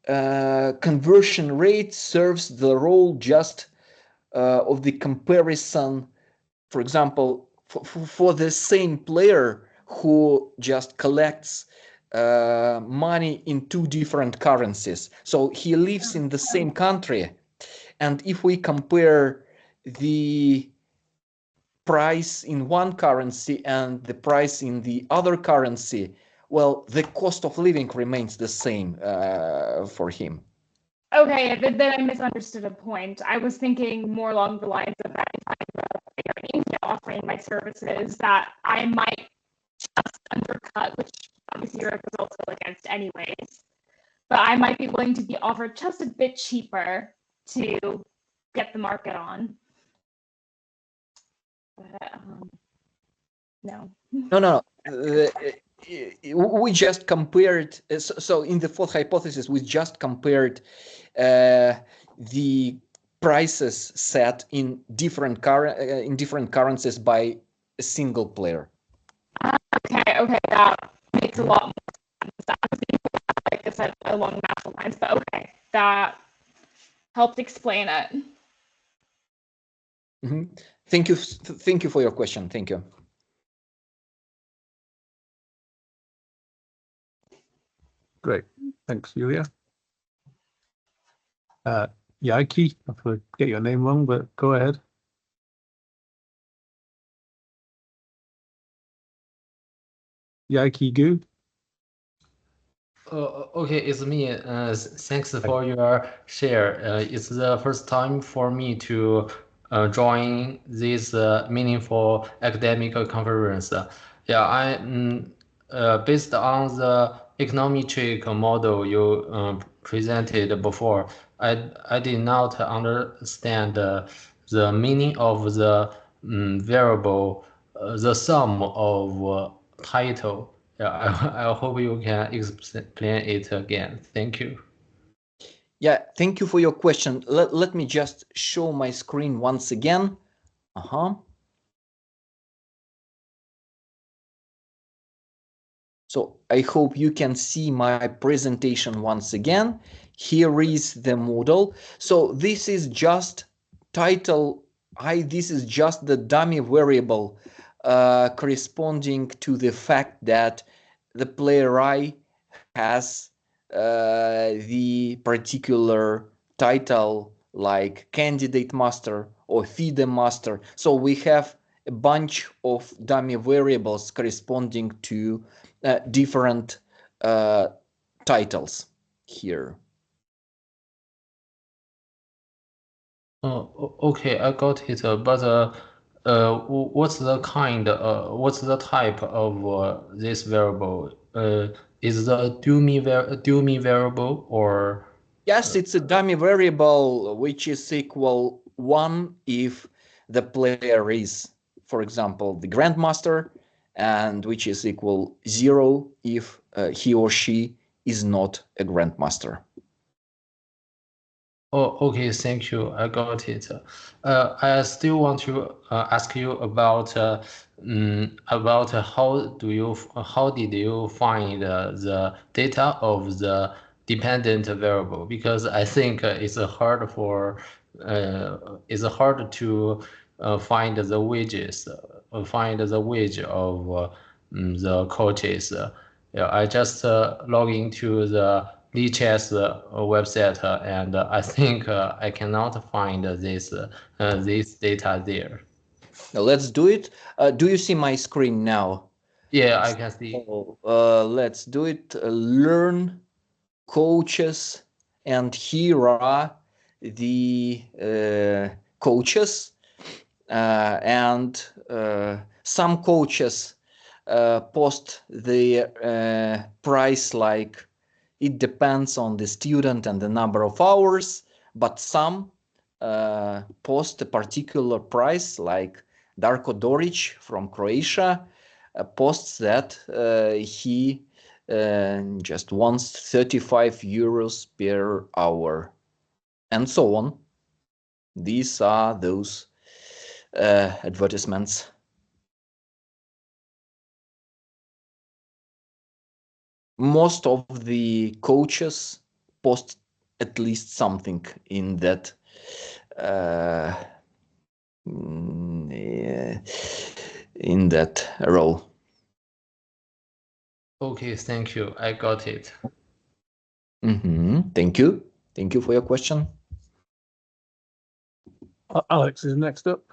Speaker 2: conversion rate serves the role just of the comparison, for example, for the same player who just collects money in two different currencies. So he lives in the same country, and if we compare the price in one currency and the price in the other currency, well, the cost of living remains the same for him.
Speaker 4: Okay, then I misunderstood a point. I was thinking more along the lines of that if I'm offering my services, that I might just undercut, which obviously Europe is also against anyways, but I might be willing to be offered just a bit cheaper to get the market on. But, no.
Speaker 2: No. We just compared. So in the fourth hypothesis, we just compared the prices set in different currencies by a single player.
Speaker 4: Okay, that makes a lot more sense. I was thinking, like I said, along natural lines, but okay, that helped explain it.
Speaker 2: Mm-hmm. Thank you for your question. Thank you.
Speaker 1: Great. Thanks, Yulia. Yaiki, I forget your name wrong, but go ahead. Yaiki Gu.
Speaker 7: Okay, it's me. Thanks for your share. It's the first time for me to join this meaningful academic conference. Based on the econometric model you presented before, I did not understand the meaning of the variable, the sum of title. Yeah, I hope you can explain it again. Thank you.
Speaker 2: Yeah, thank you for your question. Let me just show my screen once again. So I hope you can see my presentation once again. Here is the model. So this is just title I. This is just the dummy variable corresponding to the fact that the player I has the particular title like candidate master or FIDE master. So we have a bunch of dummy variables corresponding to different titles here.
Speaker 7: Okay, I got it. But what's the what's the type of this variable? Is the dummy variable or?
Speaker 2: Yes, it's a dummy variable which is equal 1 if the player is, for example, the grandmaster, and which is equal 0 if he or she is not a grandmaster.
Speaker 7: Oh, okay, thank you. I got it. I still want to ask you about how did you find the data of the dependent variable? Because I think it's hard to find the wages, find the wage of the coaches. Yeah, I just log into the DHS website, and I think I cannot find this data there.
Speaker 2: Now let's do it. Do you see my screen now?
Speaker 7: Yeah, I can see.
Speaker 2: So, let's do it. Learn coaches, and here are the coaches, and some coaches post the price like it depends on the student and the number of hours, but some post a particular price like Darko Doric from Croatia posts that he just wants 35 euros per hour, and so on. These are those advertisements. Most of the coaches post at least something in that in that role.
Speaker 7: Okay, thank you. I got it.
Speaker 2: Thank you. Thank you for your question.
Speaker 1: Alex is next up.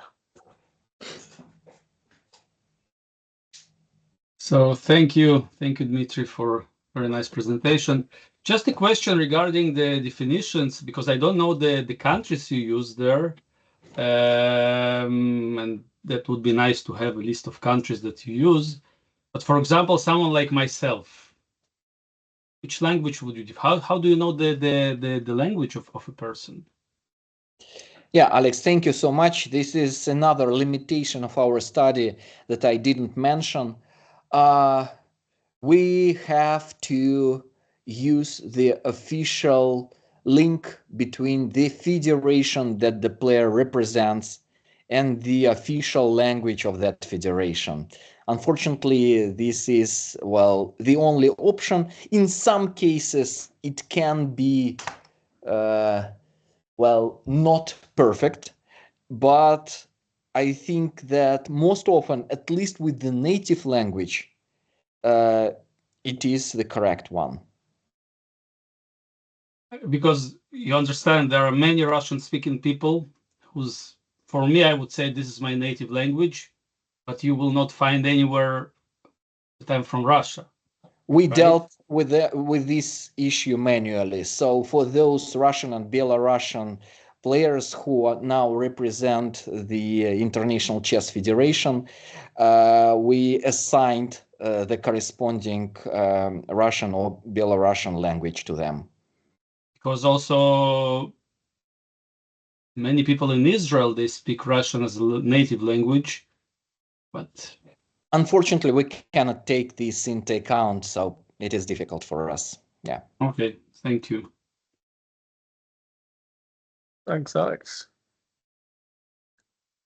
Speaker 8: So thank you, Dmitry, for a very nice presentation. Just a question regarding the definitions, because I don't know the countries you use there, and that would be nice to have a list of countries that you use. But for example, someone like myself, which language would you? How do you know the language of a person?
Speaker 2: Yeah, Alex, thank you so much. This is another limitation of our study that I didn't mention. We have to use the official link between the federation that the player represents and the official language of that federation. Unfortunately, this is, well, the only option. In some cases, it can be, well, not perfect, but I think that most often, at least with the native language, it is the correct one.
Speaker 8: Because you understand, there are many Russian-speaking people whose, for me, I would say this is my native language, but you will not find anywhere that I'm from Russia.
Speaker 2: We
Speaker 8: right?
Speaker 2: dealt with this issue manually. So for those Russian and Belarusian players who now represent the International Chess Federation, we assigned the corresponding Russian or Belarusian language to them.
Speaker 8: Because also many people in Israel, they speak Russian as a native language, but
Speaker 2: unfortunately we cannot take this into account, so it is difficult for us. Yeah.
Speaker 8: Okay, thank you.
Speaker 1: Thanks, Alex.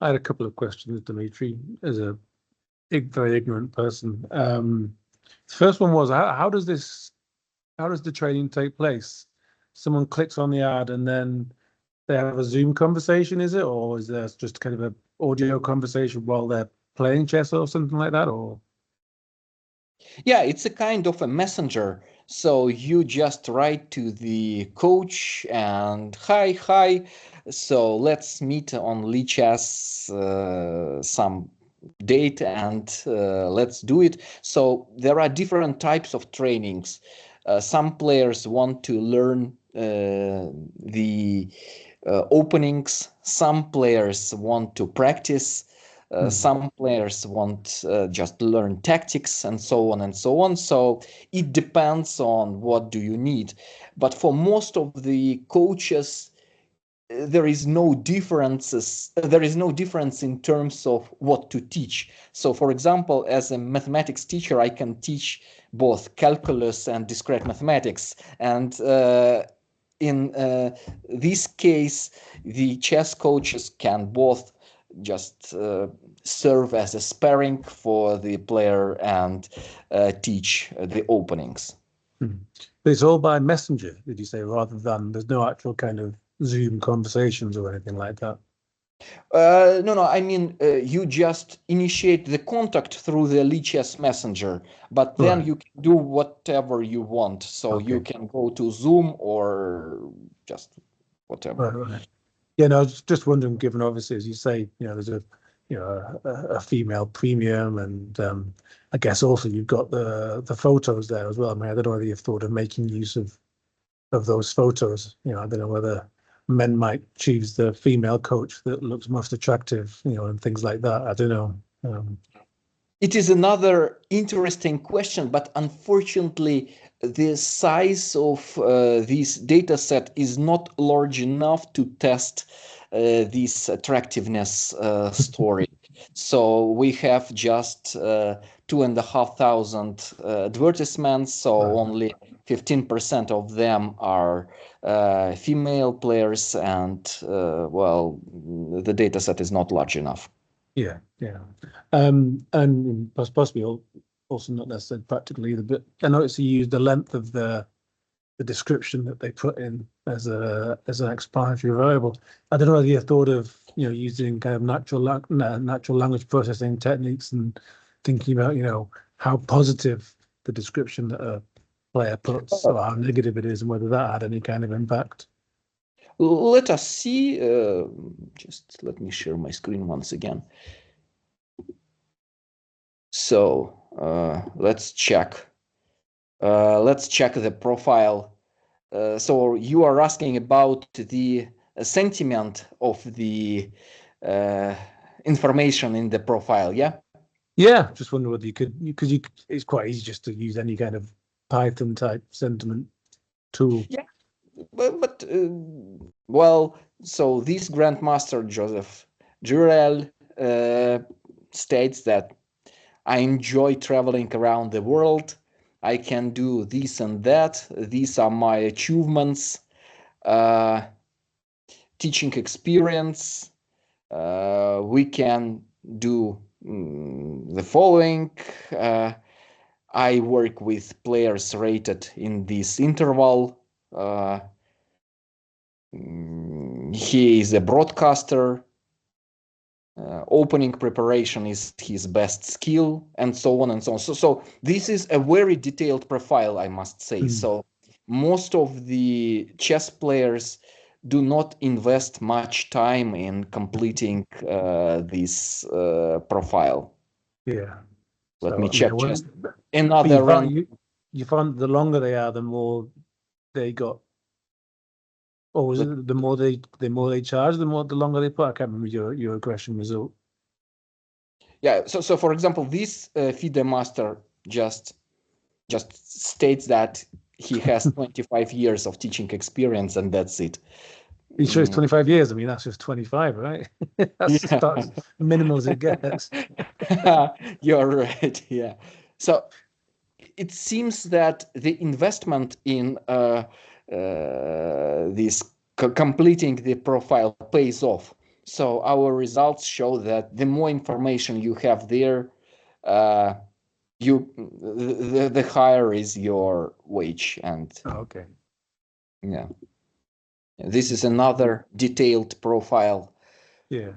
Speaker 1: I had a couple of questions, Dmitry, as a very ignorant person. The first one was, how does the training take place? Someone clicks on the ad and then they have a Zoom conversation, is it? Or is there just kind of an audio conversation while they're playing chess or something like that? Or
Speaker 2: yeah, it's a kind of a messenger. So you just write to the coach and hi, so let's meet on Lichess some date and let's do it. So there are different types of trainings. Some players want to learn the openings. Some players want to practice. Some players want just learn tactics and so on and so on. So it depends on what do you need. But for most of the coaches, there is no difference in terms of what to teach. So for example, as a mathematics teacher, I can teach both calculus and discrete mathematics. And in this case, the chess coaches can both just serve as a sparring for the player and teach the openings.
Speaker 1: But it's all by messenger, did you say, rather than there's no actual kind of Zoom conversations or anything like that?
Speaker 2: No, I mean, you just initiate the contact through the Lichess messenger, but then you can do whatever you want. So you can go to Zoom or just whatever.
Speaker 1: Right. Yeah, no, I was just wondering, given obviously, as you say, there's a female premium, and I guess also you've got the photos there as well. I mean, I don't know whether you've thought of making use of those photos. I don't know whether men might choose the female coach that looks most attractive, and things like that. I don't know.
Speaker 2: It is another interesting question, but unfortunately, the size of this data set is not large enough to test this attractiveness story. So we have just 2,500 advertisements, so only 15% of them are female players, and well, the data set is not large enough.
Speaker 1: Yeah. And possibly also not necessarily practical either, but I noticed you used the length of the the description that they put in as an explanatory variable. I don't know whether you thought of using kind of natural language processing techniques and thinking about how positive the description that a player puts or how negative it is, and whether that had any kind of impact.
Speaker 2: Let us see. Just let me share my screen once again. So let's check. Let's check the profile. So you are asking about the sentiment of the information in the profile, yeah?
Speaker 1: Yeah, just wonder whether you could, because it's quite easy just to use any kind of Python type sentiment tool.
Speaker 2: Yeah, but well, so this Grandmaster Joseph Jurel states that I enjoy traveling around the world. I can do this and that. These are my achievements. Teaching experience. We can do the following. I work with players rated in this interval. He is a broadcaster. Opening preparation is his best skill, and so on and so on. So this is a very detailed profile, I must say. So most of the chess players do not invest much time in completing this profile.
Speaker 1: Yeah.
Speaker 2: Let
Speaker 1: So,
Speaker 2: me check
Speaker 1: well,
Speaker 2: just another run.
Speaker 1: You found the longer they are, the more they got. Or was it the more they charge, the longer they put? I can't remember your aggression result.
Speaker 2: Yeah. So for example, this FIDE master just states that he has 25 years of teaching experience, and that's it.
Speaker 1: You sure it's 25 years? I mean, that's just 25, right? That's just about as minimal as it gets.
Speaker 2: You're right. Yeah. So it seems that the investment in this completing the profile pays off. So our results show that the more information you have there, the higher is your wage. And
Speaker 1: okay.
Speaker 2: Yeah, this is another detailed profile.
Speaker 1: Yeah.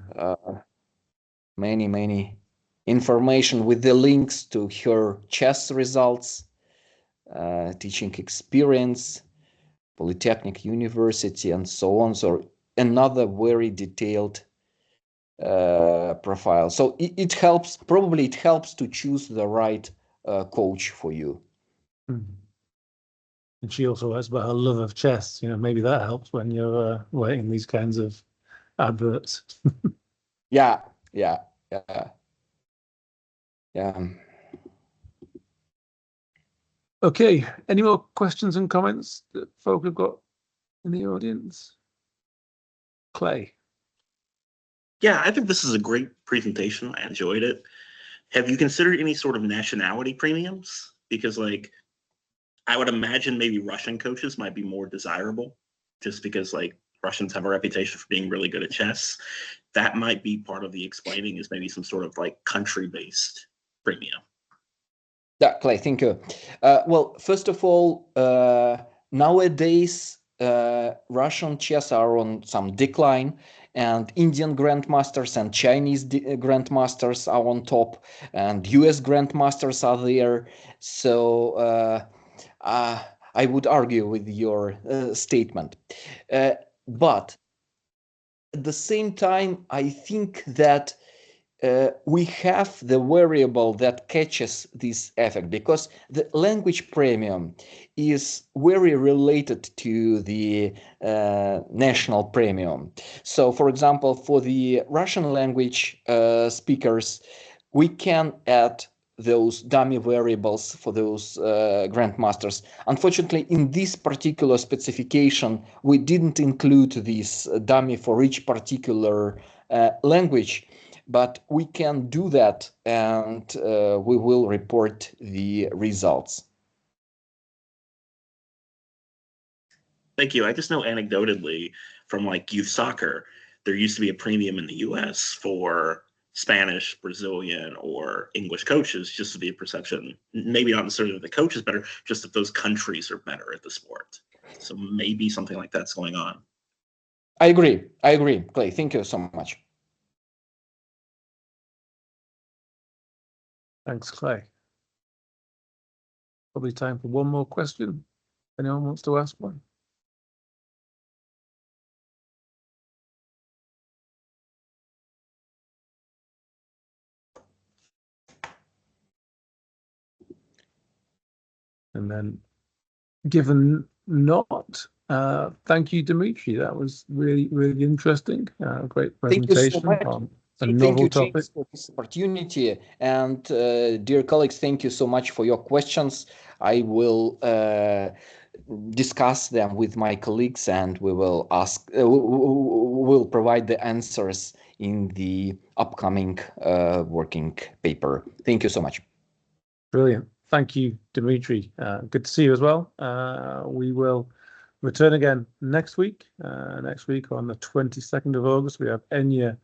Speaker 2: Many information with the links to her chess results, teaching experience, Polytechnic University, and so on. So another very detailed profile. So it helps, probably it helps to choose the right coach for you.
Speaker 1: And she also has about her love of chess. Maybe that helps when you're writing these kinds of adverts.
Speaker 2: Yeah.
Speaker 1: Okay. Any more questions and comments that folk have got in the audience? Clay.
Speaker 3: Yeah, I think this is a great presentation. I enjoyed it. Have you considered any sort of nationality premiums? Because, I would imagine maybe Russian coaches might be more desirable, just because, Russians have a reputation for being really good at chess. That might be part of the explaining, is maybe some sort of country-based premium.
Speaker 2: Yeah, Clay, thank you. Well, first of all, nowadays Russian chess are on some decline, and Indian grandmasters and Chinese grandmasters are on top, and US grandmasters are there. So I would argue with your statement. But at the same time, I think that we have the variable that catches this effect, because the language premium is very related to the national premium. So, for example, for the Russian language speakers, we can add those dummy variables for those grandmasters. Unfortunately, in this particular specification, we didn't include this dummy for each particular language. But we can do that, and we will report the results.
Speaker 3: Thank you. I just know anecdotally from youth soccer, there used to be a premium in the US for Spanish, Brazilian, or English coaches, just to be a perception, maybe not necessarily that the coach is better, just that those countries are better at the sport. So maybe something like that's going on.
Speaker 2: I agree, Clay. Thank you so much.
Speaker 1: Thanks, Clay. Probably time for one more question. Anyone wants to ask one? And then, given not, thank you, Dmitry. That was really, really interesting. Great
Speaker 2: Thank you so
Speaker 1: presentation
Speaker 2: much.
Speaker 1: on a
Speaker 2: Thank
Speaker 1: novel
Speaker 2: you,
Speaker 1: topic.
Speaker 2: James, for this opportunity. And dear colleagues, thank you so much for your questions. I will discuss them with my colleagues, and we will ask. We'll provide the answers in the upcoming working paper. Thank you so much.
Speaker 1: Brilliant. Thank you, Dmitry. Good to see you as well. We will return again next week. Next week on the 22nd of August, we have Enya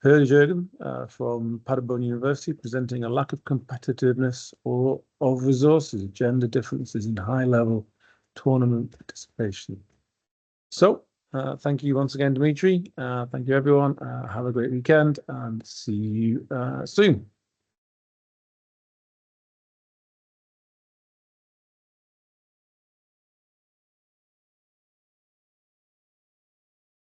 Speaker 1: Herdjurgen from Paderborn University presenting a lack of competitiveness or of resources, gender differences in high-level tournament participation. So, thank you once again, Dmitry. Thank you, everyone. Have a great weekend and see you soon.